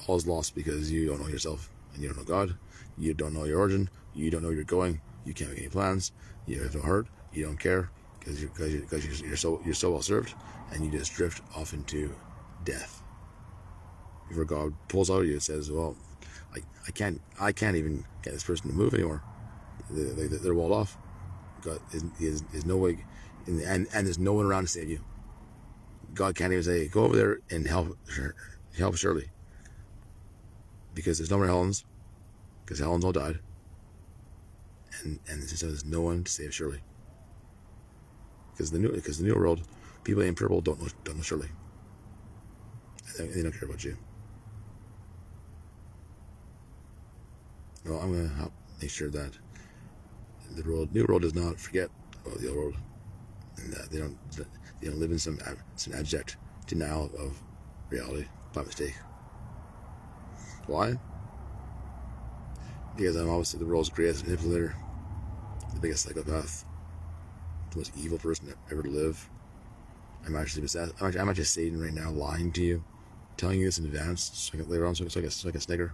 A: all is lost, because you don't know yourself and you don't know God. You don't know your origin. You don't know where you're going. You can't make any plans. You have no heart. You don't care, because you're so well served, and you just drift off into death. Before God pulls out of you and says, "Well, I can't even get this person to move anymore. They're walled off. God is no way, and there's no one around to save you. God can't even say, go over there and help Shirley, because there's no more Helens, because Helens all died, and there's no one to save Shirley, because the new world, people in purple don't know Shirley. They don't care about you. Well, I'm gonna help make sure that the new world does not forget about the old world, and that they don't live in some abject denial of reality by mistake. Why? Because I'm obviously the world's greatest manipulator, the biggest psychopath, the most evil person ever to live. I'm actually possessed. I'm actually Satan right now, lying to you, telling you this in advance, so later on, so I can snigger.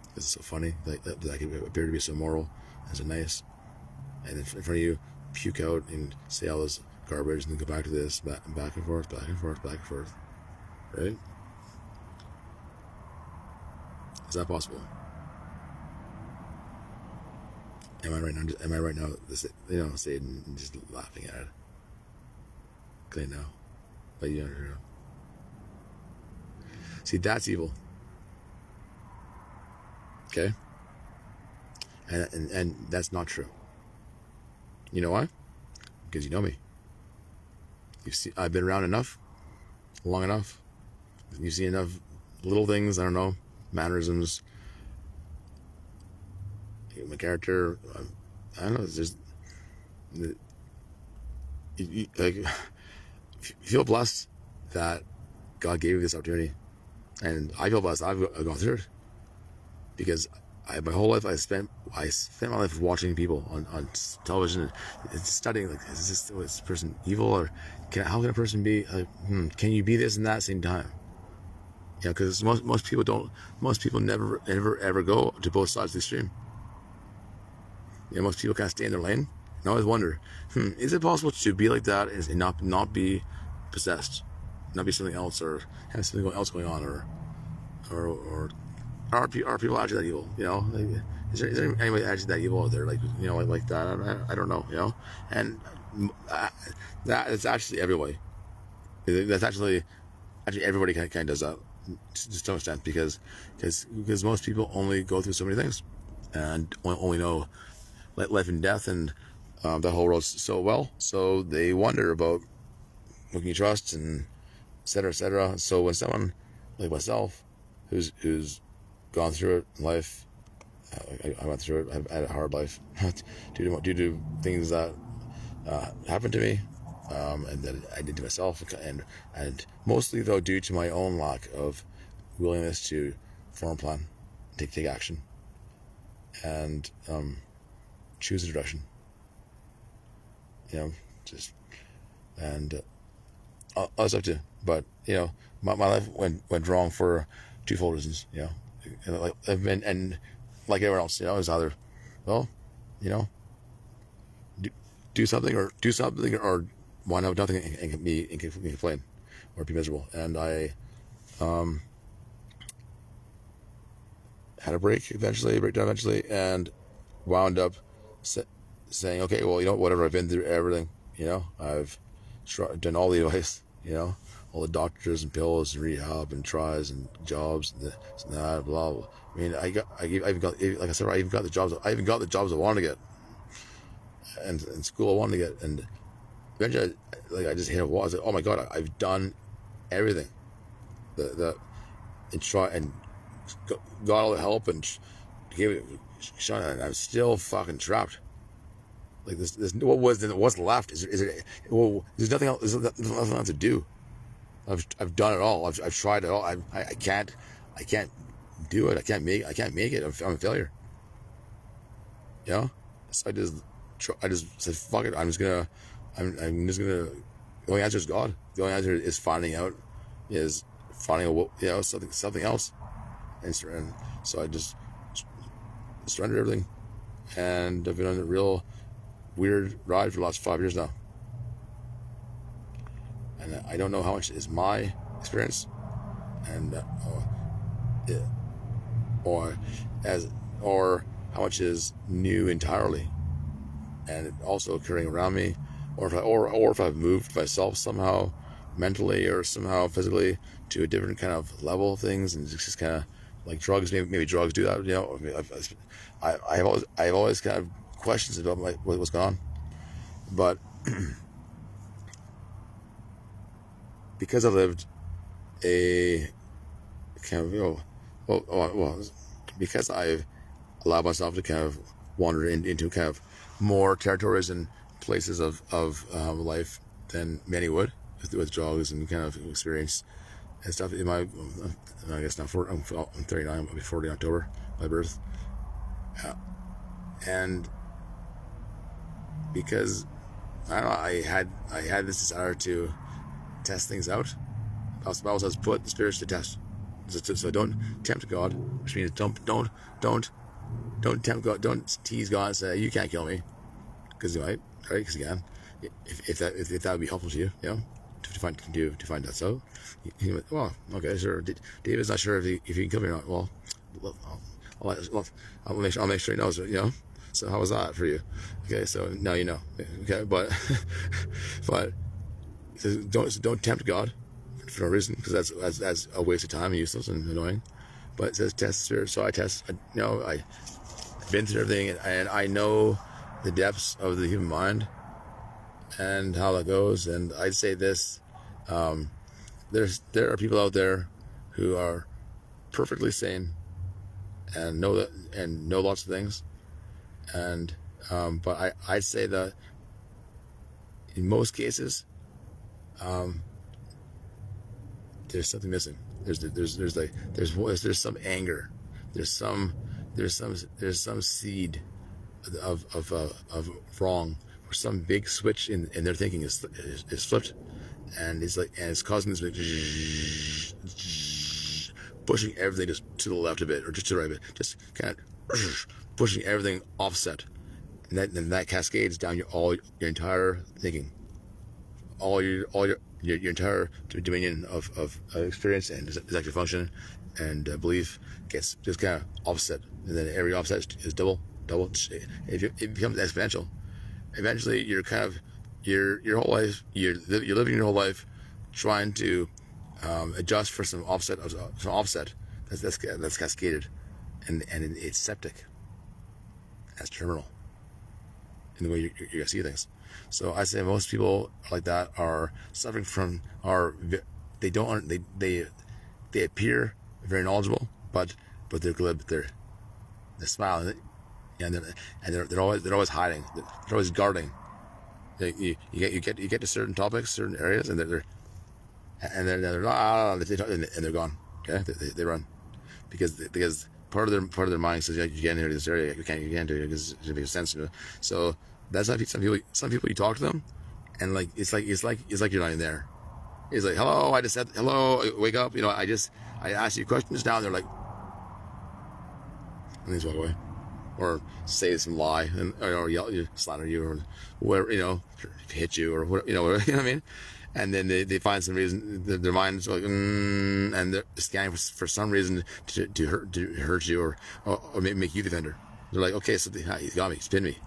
A: Because it's so funny that I can appear to be so moral and so nice, and in front of you, puke out and say all this garbage, and then go back to this, back and forth, right? Is that possible? Am I right now? Satan, and just laughing at it. Cause I know, but you don't know. See, that's evil. Okay, and that's not true. You know why? Because you know me. I've been around long enough. You see enough little things. I don't know, mannerisms, my character. I don't know. It's just you feel blessed that God gave you this opportunity, and I feel blessed I've gone through it, because my whole life I spent my life watching people on television and studying, like, is this person evil, or how can a person be like, can you be this and that at the same time? You know, because most people never ever go to both sides of the extreme. You know, most people kind of stay in their lane. And I always wonder, is it possible to be like that and not be possessed, not be something else, or have something else going on, or are people actually that evil? You know, like, is there anybody actually that evil out there? Like, you know, like that? I don't know. You know, and that is actually everybody. That's actually everybody kind of does that to some extent, because most people only go through so many things and only know life and death and the whole world so well, so they wonder about who can you trust, and et cetera, et cetera. So when someone like myself, who's gone through it in life, I went through it. I had a hard life due to things that happened to me, and that I did to myself, and mostly though due to my own lack of willingness to form a plan, take action, and choose a direction. You know, just and other stuff too. But you know, my life went wrong for twofold reasons. You know, and like I've been, and like everyone else, you know, it's either, well, you know, do something or wind up nothing and complain or be miserable. And I had a breakdown eventually, and wound up saying, okay, well, you know, whatever, I've been through everything. You know, I've done all the advice. You know, all the doctors and pills and rehab and tries and jobs and this and that, blah blah. I mean, I even got, like I said, I even got the jobs I wanted to get, and in school I wanted to get, and eventually, I just hit a wall. I was like, oh my god, I've done everything, and try and got all the help and gave it a shot, and I'm still fucking trapped. Like this what's left? Is it? Well, there's nothing else. There's nothing else to do. I've done it all. I've tried it all. I can't do it. I can't make it. I'm a failure. You know. So I just said, fuck it. I'm just gonna. The only answer is God. The only answer is finding out something else, and so I just surrendered everything, and I've been on a real weird ride for the last 5 years now, and I don't know how much is my experience, and or how much is new entirely, and also occurring around me, or if I've moved myself somehow mentally or somehow physically to a different kind of level of things, and it's just kind of like drugs. Maybe drugs do that. You know, I have always kind of questions about what's going on, but because I lived a kind of because I've allowed myself to kind of wander into kind of more territories and places of life than many would with drugs and kind of experience and stuff. I guess now I'm 39. I'll be 40 in October by birth, and because I don't know, I had this desire to test things out. The Bible says, put the spirits to test. So don't tempt God, which means don't tempt God. Don't tease God and say, you can't kill me, because you might, right? Because you can. If that would be helpful to you, you know, to find that. So he went, well, okay, sure. David's not sure if he can kill me or not. Well, I'll make sure he knows it, you know. So how was that for you? Okay, so now you know. Okay, but don't tempt God for no reason, because that's a waste of time and useless and annoying. But it says test spirit, so I test. I've been through everything, and I know the depths of the human mind and how that goes. And I'd say this: there are people out there who are perfectly sane and know lots of things, and but I'd say that in most cases, there's something missing. There's some anger. There's some there's some seed of wrong, or some big switch in their thinking is flipped, and it's causing this big pushing everything just to the left a bit or just to the right a bit, just kind of pushing everything offset, and that cascades down your entire thinking, your entire dominion of experience and executive function and belief gets just kind of offset, and then every offset is double. It becomes exponential. Eventually, you're kind of your whole life you're living your whole life trying to adjust for some offset that's cascaded, and it's septic, as terminal in the way you're gonna see things. So I say most people like that are suffering from they don't they appear very knowledgeable, but they're glib. They're smiling, and they're always hiding. They're always guarding. You get to certain topics, certain areas, and they're and they're gone. Okay, they run because part of their mind says, yeah, you can't enter this area. You can't do it because it makes sense to it. So that's why some people you talk to them, and like it's like you're not even there. It's like, hello, I just said hello, wake up. I asked you questions now, and they're like, and they just walk away, or say some lie or yell, slander you, or whatever, hit you, or whatever, whatever, you know what I mean? And then they find some reason, their mind's like, and they're scanning for some reason to hurt you or make you the offender. They're like, okay, so he's got me, he's pinned me.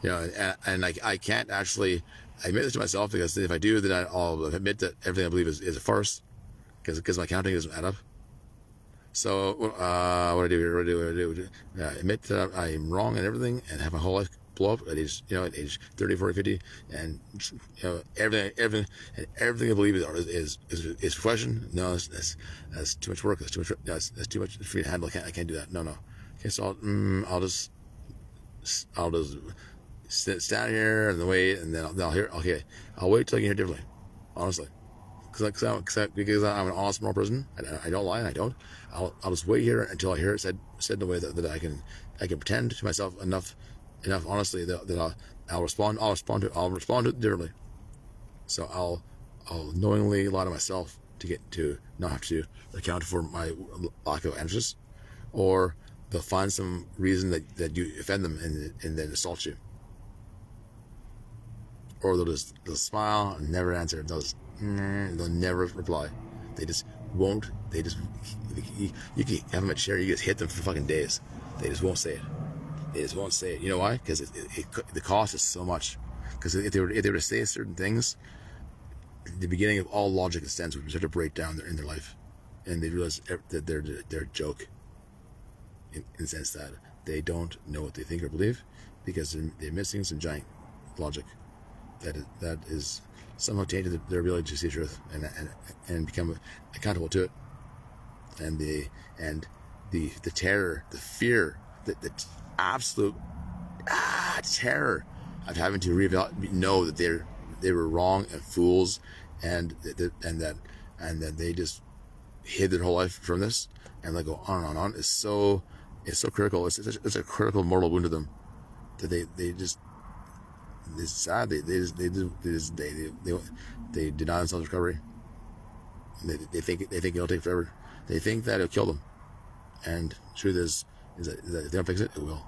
A: And I can't actually admit this to myself, because if I do, then I'll admit that everything I believe is a farce, because my counting doesn't add up. So what do I do? Admit that I'm wrong and everything, and have my whole life blow up at age 30, 40, 50, and everything I believe is profession. No, that's too much work. That's too much for me to handle. I can't do that. No. Okay, so I'll just stand here and wait, and then I'll hear. Okay, I'll wait till I can hear differently. Honestly, because I'm an honest, moral person. I don't lie, and I don't. I'll just wait here until I hear it said in a way that I can pretend to myself enough honestly that I'll respond to it differently. So I'll knowingly lie to myself to get to not have to account for my lack of emphasis, or they'll find some reason that you offend them and then assault you, or they'll smile and never answer. They'll never reply. They just won't. You can have them at chair. You just hit them for fucking days. They just won't say it. You know why? Because the cost is so much. Because if they were to say certain things, the beginning of all logic and sense would start to break down in their life, and they realize that they're a joke. In the sense that they don't know what they think or believe, because they're missing some giant logic that is somehow tainted their ability to see the truth and become accountable to it, and the terror, the fear, the absolute terror of having to know that they were wrong and fools, and that they just hid their whole life from this, and they go on and on. It's so critical. It's a critical mortal wound to them that it's sad. They deny themselves recovery. They think it'll take forever. They think that it'll kill them, and the truth is that if they don't fix it, it will.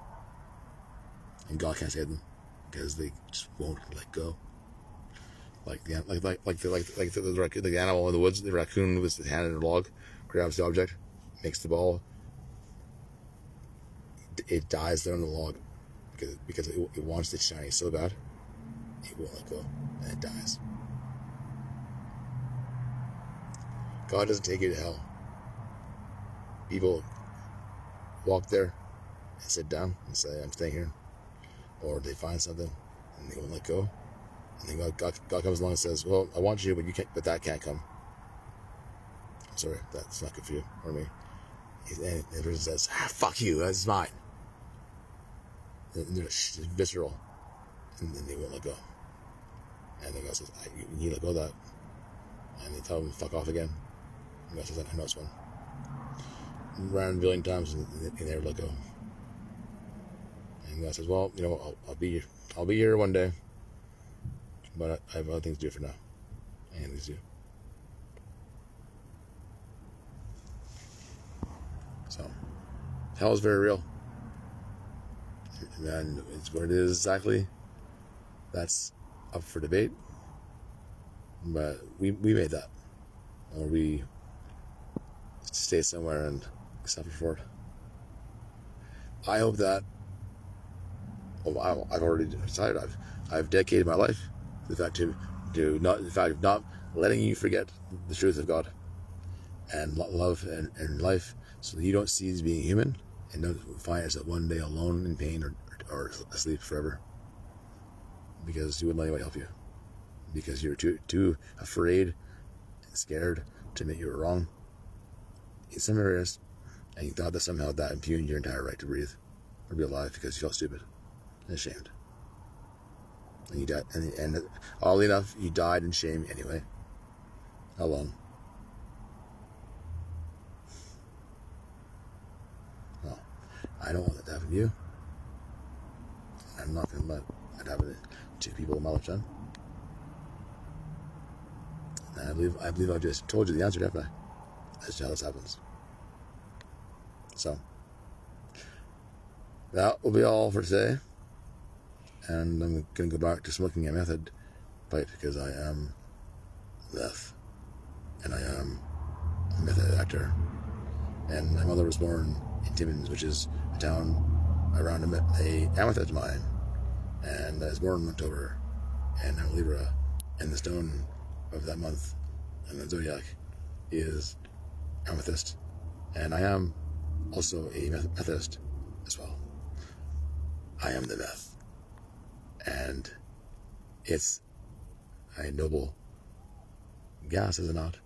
A: And God can't save them, because they just won't let go. Like the animal in the woods, the raccoon with his hand in a log, grabs the object, makes the ball. It dies there on the log because it wants it shiny so bad, it won't let go, and it dies. God doesn't take you to hell. People walk there and sit down and say, I'm staying here. Or they find something and they won't let go. And then God comes along and says, well, I want you, but that can't come. I'm sorry, that's not good for you or me. And the person says, fuck you, that's mine. And they're visceral, and then they won't let go. And then God says, you need to let go of that. And they tell them to fuck off again. And God says, I know it's one. ran a billion times and they never let go. And God says, well, I'll be here one day, but I have other things to do for now. And these do. So, hell is very real. And it's what it is exactly. That's up for debate. But we made that. Or we stay somewhere and suffer for it. I hope that. Well, I've already decided. I've dedicated my life to the fact of not letting you forget the truth of God and love and life, so that you don't cease being human and don't find yourself one day alone in pain or asleep forever, because you wouldn't let anybody help you, because you're too afraid and scared to admit you were wrong in some areas, and you thought that somehow that impugned your entire right to breathe or be alive because you felt stupid and ashamed. And you died, and oddly enough, you died in shame anyway. Alone. Well, I don't want that to happen to you. I'm not going to let that happen to people in my lifetime. And I believe I just told you the answer, haven't I? As to how this happens. So, that will be all for today. And I'm going to go back to smoking a method pipe, because I am meth. And I am a method actor. And my mother was born in Timmins, which is a town around a amethyst mine. And I was born in October. And I'm Libra. And the stone of that month and the zodiac is amethyst. And I am also a Methodist as well. I am the meth. And it's a noble gas, is it not?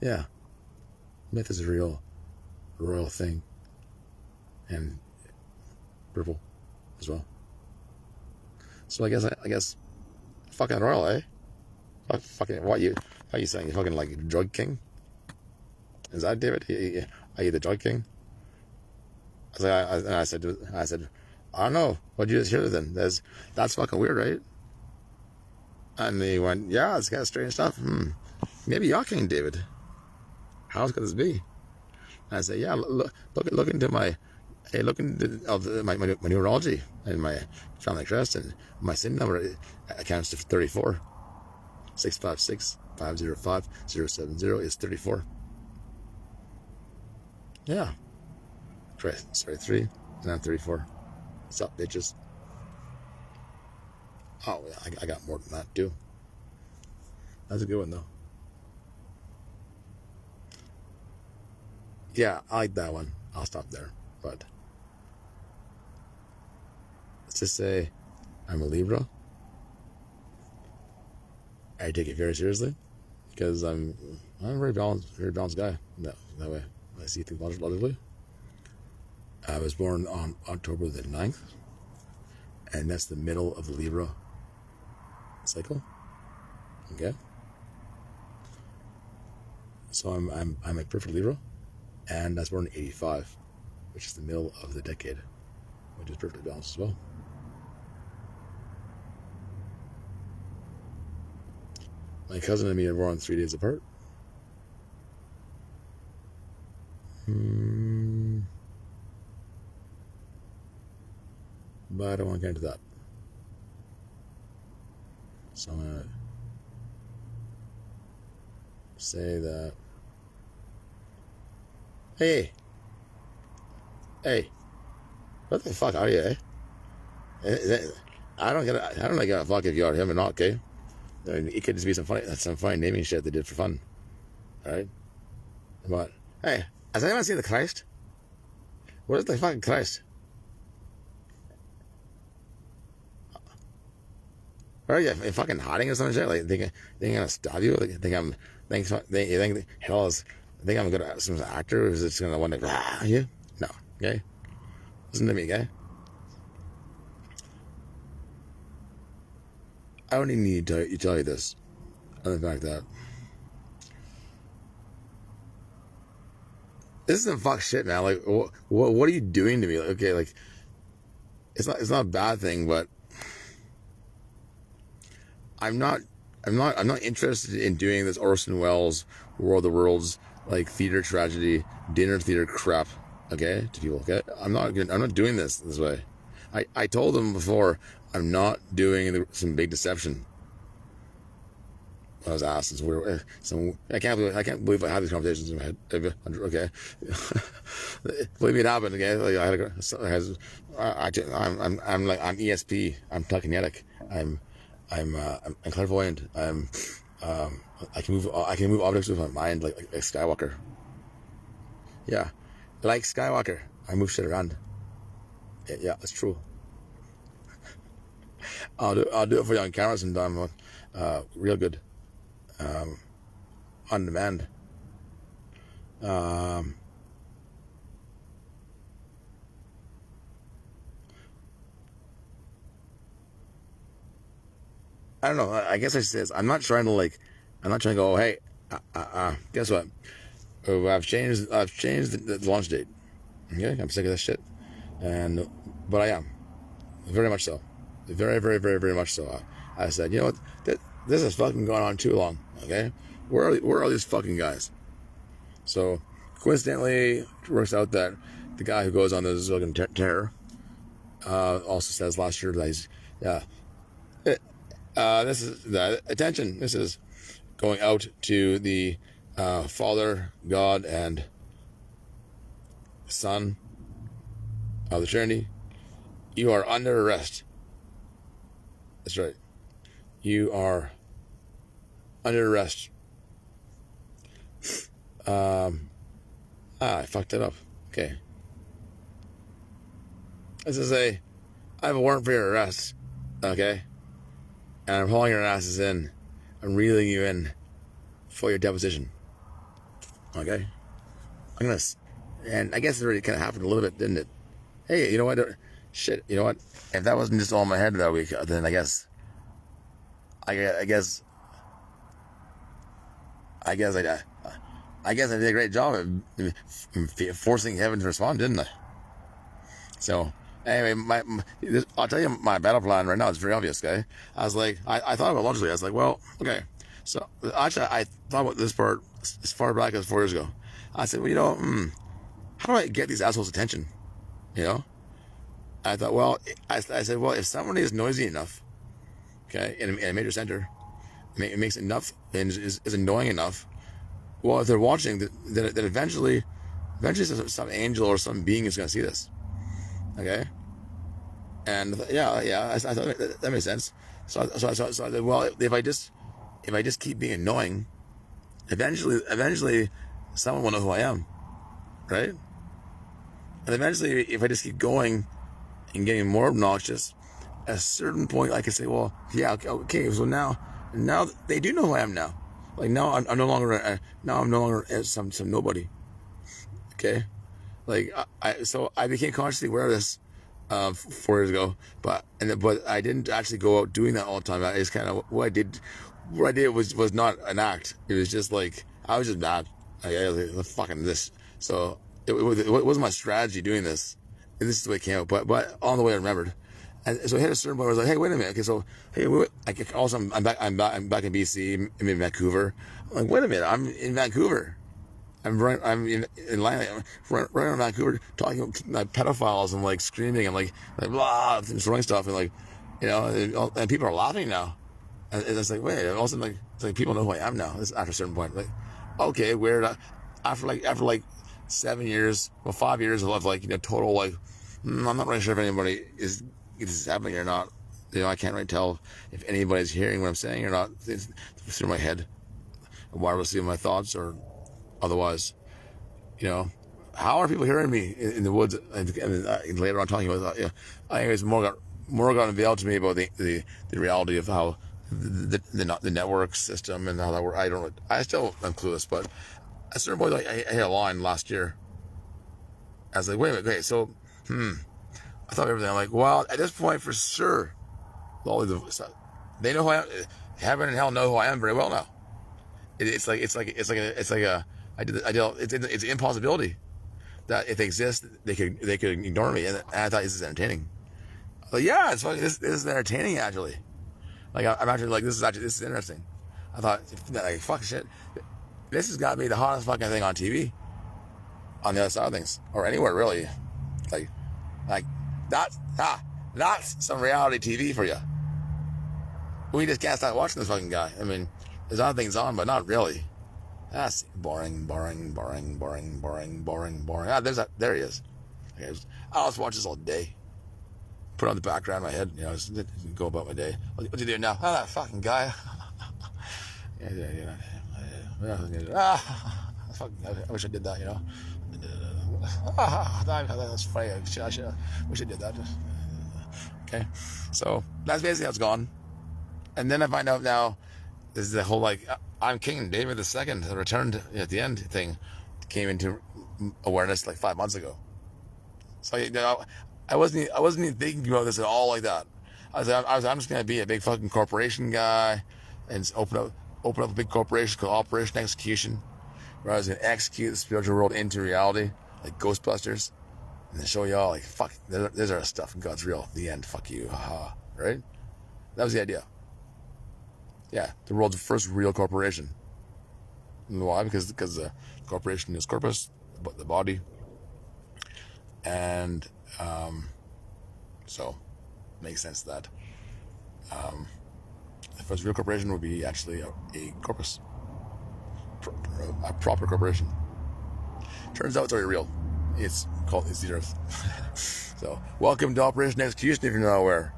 A: Yeah. Meth is a real royal thing. And purple as well. So I guess fucking royal, eh? Fucking what you saying? You fucking like drug king? Is that David? Are you the drug king? I said, I don't know. What'd you just hear then? That's fucking weird, right? And he went, yeah, it's kind of strange stuff. Maybe you're king, David. How could this be? And I said, yeah, look into my numerology and my family crest, and my SIN number accounts to 34. 656 505 070 is 34. Yeah. Sorry, 3, and I'm 34. What's up, bitches? Oh, yeah, I got more than that, too. That's a good one, though. Yeah, I like that one. I'll stop there. But let's just say I'm a Libra. I take it very seriously, because I'm a very balanced guy. That way, I see things logically. I was born on October the 9th, and that's the middle of the Libra cycle. Okay. So I'm a perfect Libra, and I was born in 85, which is the middle of the decade, which is perfectly balanced as well. My cousin and me are born 3 days apart. But I don't want to get into that. So I'm going to say that, hey, what the fuck are you, eh? I don't give a fuck if you are him or not, okay? I mean, it could just be some funny naming shit they did for fun. Alright? But, hey, has anyone seen the Christ? What is the fucking Christ? Are you fucking hiding or some shit? Like, think I'm gonna stab you? Think I'm a good some actor who's just gonna want to you? No, okay? Listen to me, okay? I don't even need to tell you this. Other than the fact that this is some fuck shit, man. Like, what are you doing to me? Like, okay, like, it's not a bad thing, but I'm not I'm not interested in doing this Orson Welles War of the Worlds like theater tragedy, dinner theater crap. Okay, to people. Okay, I'm not doing this way. I told them before I'm not doing some big deception. I was asked, I can't believe I had these conversations in my head. Okay, believe me, it happened. Okay, like I'm ESP. I'm telekinetic. I'm clairvoyant. I can move objects with my mind like Skywalker. Yeah, like Skywalker. I move shit around. Yeah, that's true. I'll do it for you on camera sometime. Real good. On demand. I don't know. I guess I should say this. I'm not trying to go. Hey, guess what? I've changed the launch date. Okay, I'm sick of this shit, but I am very much so, very much so. I said, you know what? This is fucking going on too long. Okay, where are these fucking guys? So coincidentally, it works out that the guy who goes on this fucking terror also says last year that he's this is the attention. This is going out to the Father, God, and Son of the Trinity. You are under arrest. That's right. You are under arrest. I fucked it up. Okay. This is I have a warrant for your arrest. Okay. And I'm hauling your asses in. I'm reeling you in for your deposition. Okay? And I guess it already kind of happened a little bit, didn't it? Hey, you know what? Shit, you know what? If that wasn't just all in my head that week, then I guess I guess I did a great job of forcing heaven to respond, didn't I? So, anyway, I'll tell you my battle plan right now. It's very obvious, okay? I was like, I thought about it logically. I was like, well, okay. So, actually, I thought about this part as far back as 4 years ago. I said, well, you know, how do I get these assholes' attention? You know? I thought, well, I said, well, if somebody is noisy enough, okay, in a major center, it makes enough, and is annoying enough, well, if they're watching, then eventually some angel or some being is going to see this. Okay, and I thought that makes sense. So I said, well, if I just keep being annoying, eventually, someone will know who I am, right? And eventually, if I just keep going and getting more obnoxious, at a certain point, I can say, well, yeah, okay. So now they do know who I am now. Like now, I'm no longer some nobody. Okay. Like so I became consciously aware of this 4 years ago, but I didn't actually go out doing that all the time. I just kind of what I did was not an act. It was just like I was just mad. I was like, fucking this. So it wasn't my strategy doing this. And this is the way it came out. But on the way I remembered. And so I hit a certain point where I was like, hey, wait a minute. Okay, so hey, I'm back in BC. I'm in Vancouver. I'm like, wait a minute. I'm in Vancouver. I'm in line, right around Vancouver, talking like pedophiles and like screaming and like blah, and throwing stuff and like, you know, and people are laughing now. And it's like, wait, and all of a sudden like, it's like people know who I am now. This after a certain point, like, okay, weird. After like 7 years, well, 5 years of like, you know, total like, I'm not really sure if anybody is happening or not. You know, I can't really tell if anybody's hearing what I'm saying or not. It's through my head, wirelessly in my thoughts or otherwise, you know, how are people hearing me in the woods and later on talking about that? Yeah, anyways, more got unveiled to me about the reality of how the network system and how that works. I still am clueless, but at a certain point, like, I hit a line last year. I was like, wait a minute, okay, so I thought everything. I'm like, well, at this point, for sure, they know who I am. Heaven and hell know who I am very well now. It's an impossibility. that if they exist, they could ignore me, and I thought this is entertaining. Like, yeah, it's funny. This is entertaining actually. Like I'm actually like this is interesting. I thought like fuck shit. This has got to be the hottest fucking thing on TV, on the other side of things, or anywhere really. Like that's some reality TV for you. We just can't stop watching this fucking guy. I mean, there's other things on, but not really. That's boring. Ah, there he is. Okay, I'll just watch this all day. Put on the background in my head, you know, just go about my day. What you doing now? Oh, that fucking guy. I wish I did that, you know. That's funny. I wish I did that. Okay, so that's basically how it's gone. And then I find out now, this is the whole like I'm King David II, the returned at the end thing, came into awareness like 5 months ago. So you know, I wasn't even thinking about this at all like that. I'm just gonna be a big fucking corporation guy, and open up a big corporation called Operation Execution, where I was gonna execute the spiritual world into reality, like Ghostbusters, and then show y'all like fuck, there's our stuff. God's real. The end. Fuck you. Haha. Right? That was the idea. Yeah, the world's first real corporation. And why? Because the corporation is corpus, but the body, and so makes sense that the first real corporation would be actually a corpus, a proper corporation. Turns out it's already real. It's the Earth. So welcome to Operation Execution. If you're not aware,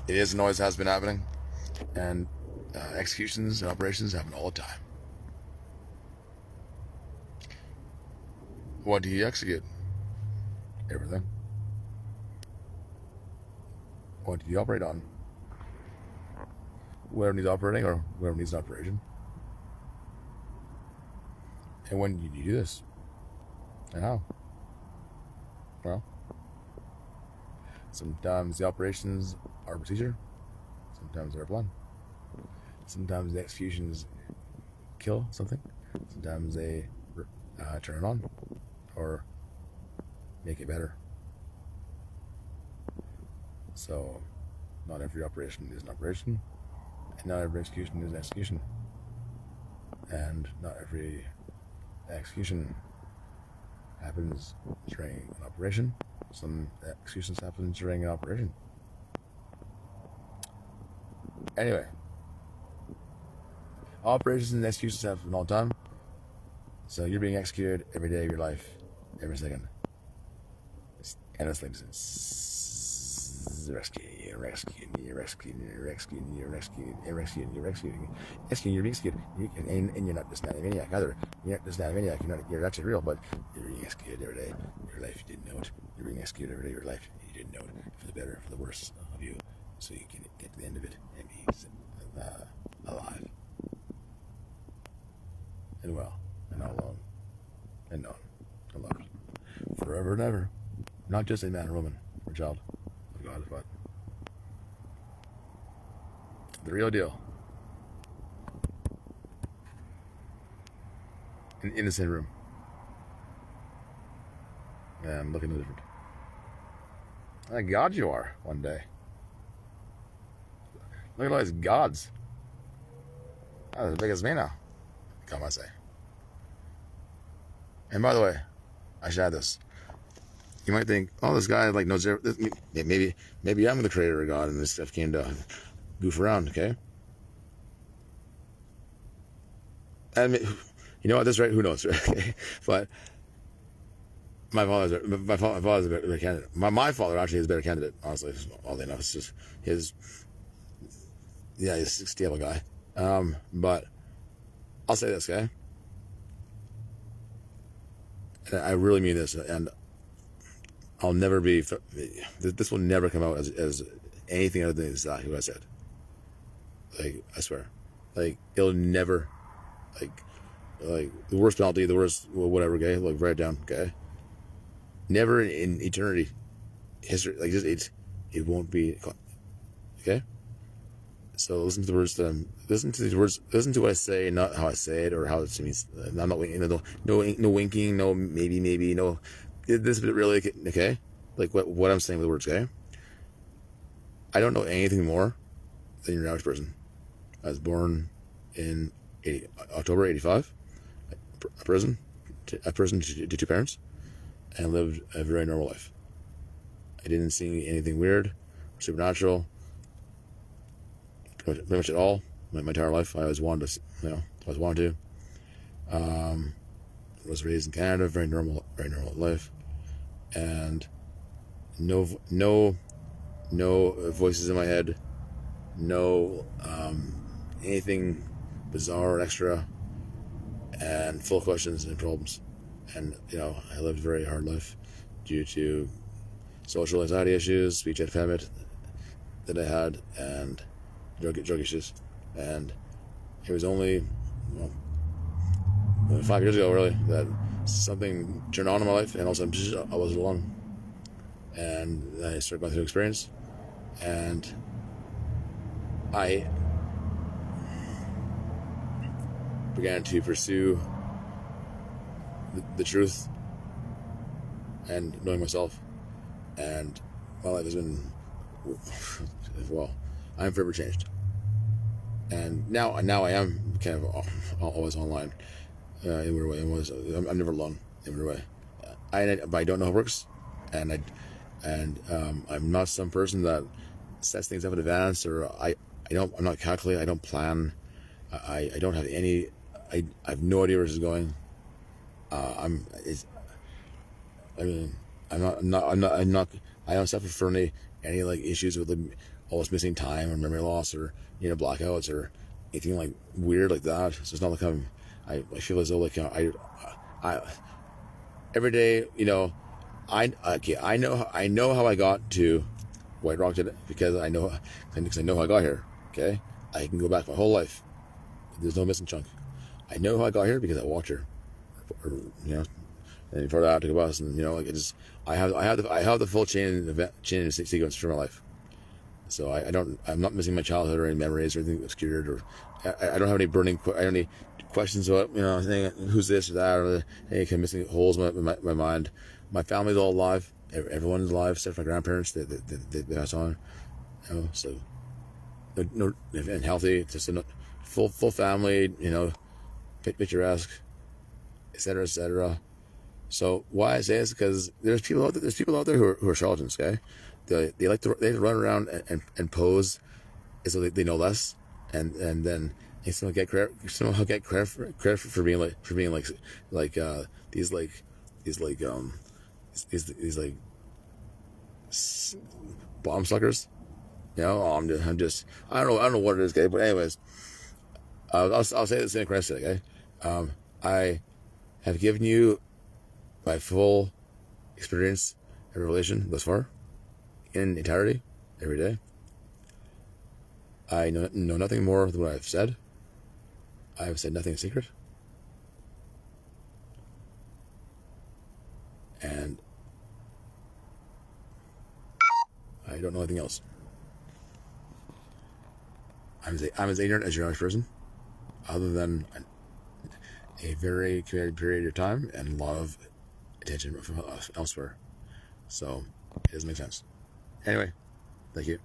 A: it is and always has been happening. And executions and operations happen all the time. What do you execute? Everything. What do you operate on? Whatever needs operating or whatever needs an operation. And when do you do this? And how? Well, sometimes the operations are procedure. Sometimes they're a plan. Sometimes the executions kill something. Sometimes they turn it on or make it better. So, not every operation is an operation, and not every execution is an execution, and not every execution happens during an operation. Some executions happen during an operation. Anyway, operations and executions happen all the time. So you're being executed every day of your life, every second. It's endless things. You're executing, you're executing, you're executing, you're executing, you're executing, you're executing, you're executing, you're being executed. And you're not just not a maniac either. You're not just not a maniac. You're actually real, but you're being executed every day of your life. You didn't know it. You're being executed every day of your life. You didn't know it. For the better, for the worse of you, so you can get to the end of it and be alive and well and not alone and known and loved forever and ever. Not just a man or woman or child of God, but the real deal. In the same room. And looking different. Thank God you are one day. Look at all these gods. That's as big as me now. Come on, say. And by the way, I should add this. You might think, oh, this guy like knows everything. Maybe I'm the creator of God, and this stuff came to goof around. Okay. And you know what? This right? Who knows? Right? But my father's a better candidate. My father actually is a better candidate. Honestly, all they know it's just his. Yeah, he's a stable guy. But I'll say this, okay? And I really mean this, and I'll never be. This will never come out as anything other than exactly what I said. Like, I swear, like it'll never, like the worst penalty, the worst whatever. Okay, like write it down. Okay. Never in eternity, history, like just it won't be. Okay. So listen to the words that listen to these words, listen to what I say, not how I say it or how it means. I'm not winking, no winking, no maybe, no. This bit really okay? Like what I'm saying with the words, okay? I don't know anything more than your average person. I was born in October '85, a person to two parents, and lived a very normal life. I didn't see anything weird or supernatural. Pretty much at all. My entire life, I always wanted to, was raised in Canada, very normal life, and no voices in my head, no anything bizarre or extra, and full of questions and problems. And I lived a very hard life due to social anxiety issues, speech impediment that I had, and drug issues. And it was only 5 years ago, really, that something turned on in my life, and also I wasn't alone. And I started going through experience, and I began to pursue the truth and knowing myself, and my life has been, well, I'm forever changed. And now I am kind of always online in weird way. I'm never alone in weird way. But I don't know how it works, and I'm not some person that sets things up in advance, or I'm not calculating. I don't plan. I don't have any. I have no idea where this is going. I'm not. I don't suffer from any like issues with like almost missing time or memory loss or blackouts or anything like weird like that. So it's not like I feel as though like I every day I know how I got to Whiterock today because I know how I got here. Okay, I can go back my whole life. There's no missing chunk. I know how I got here because I walked here, and before that I took a bus, and like it just I have the full chain sequence for my life. So I'm not missing my childhood or any memories or anything obscured, or I don't have any I don't have any questions about saying who's this or that, or any kind of missing holes in my mind. My family's all alive. Everyone's alive except for my grandparents. They passed on. So no and healthy. Just a full family. Picturesque, etc. etc. So why I say this is because there's people out there who are charlatans. Okay, they like to run around and pose as though they know less, and then they somehow get credit for being these bomb suckers. I don't know what it is, okay. But anyways, I'll say this in a credit, okay. I have given you my full experience and revelation thus far, in entirety, every day. I know nothing more than what I've said. I have said nothing in secret. And I don't know anything else. I'm as ignorant as your average person, other than a very committed period of time and a lot of attention from elsewhere. So it doesn't make sense. Anyway, thank you.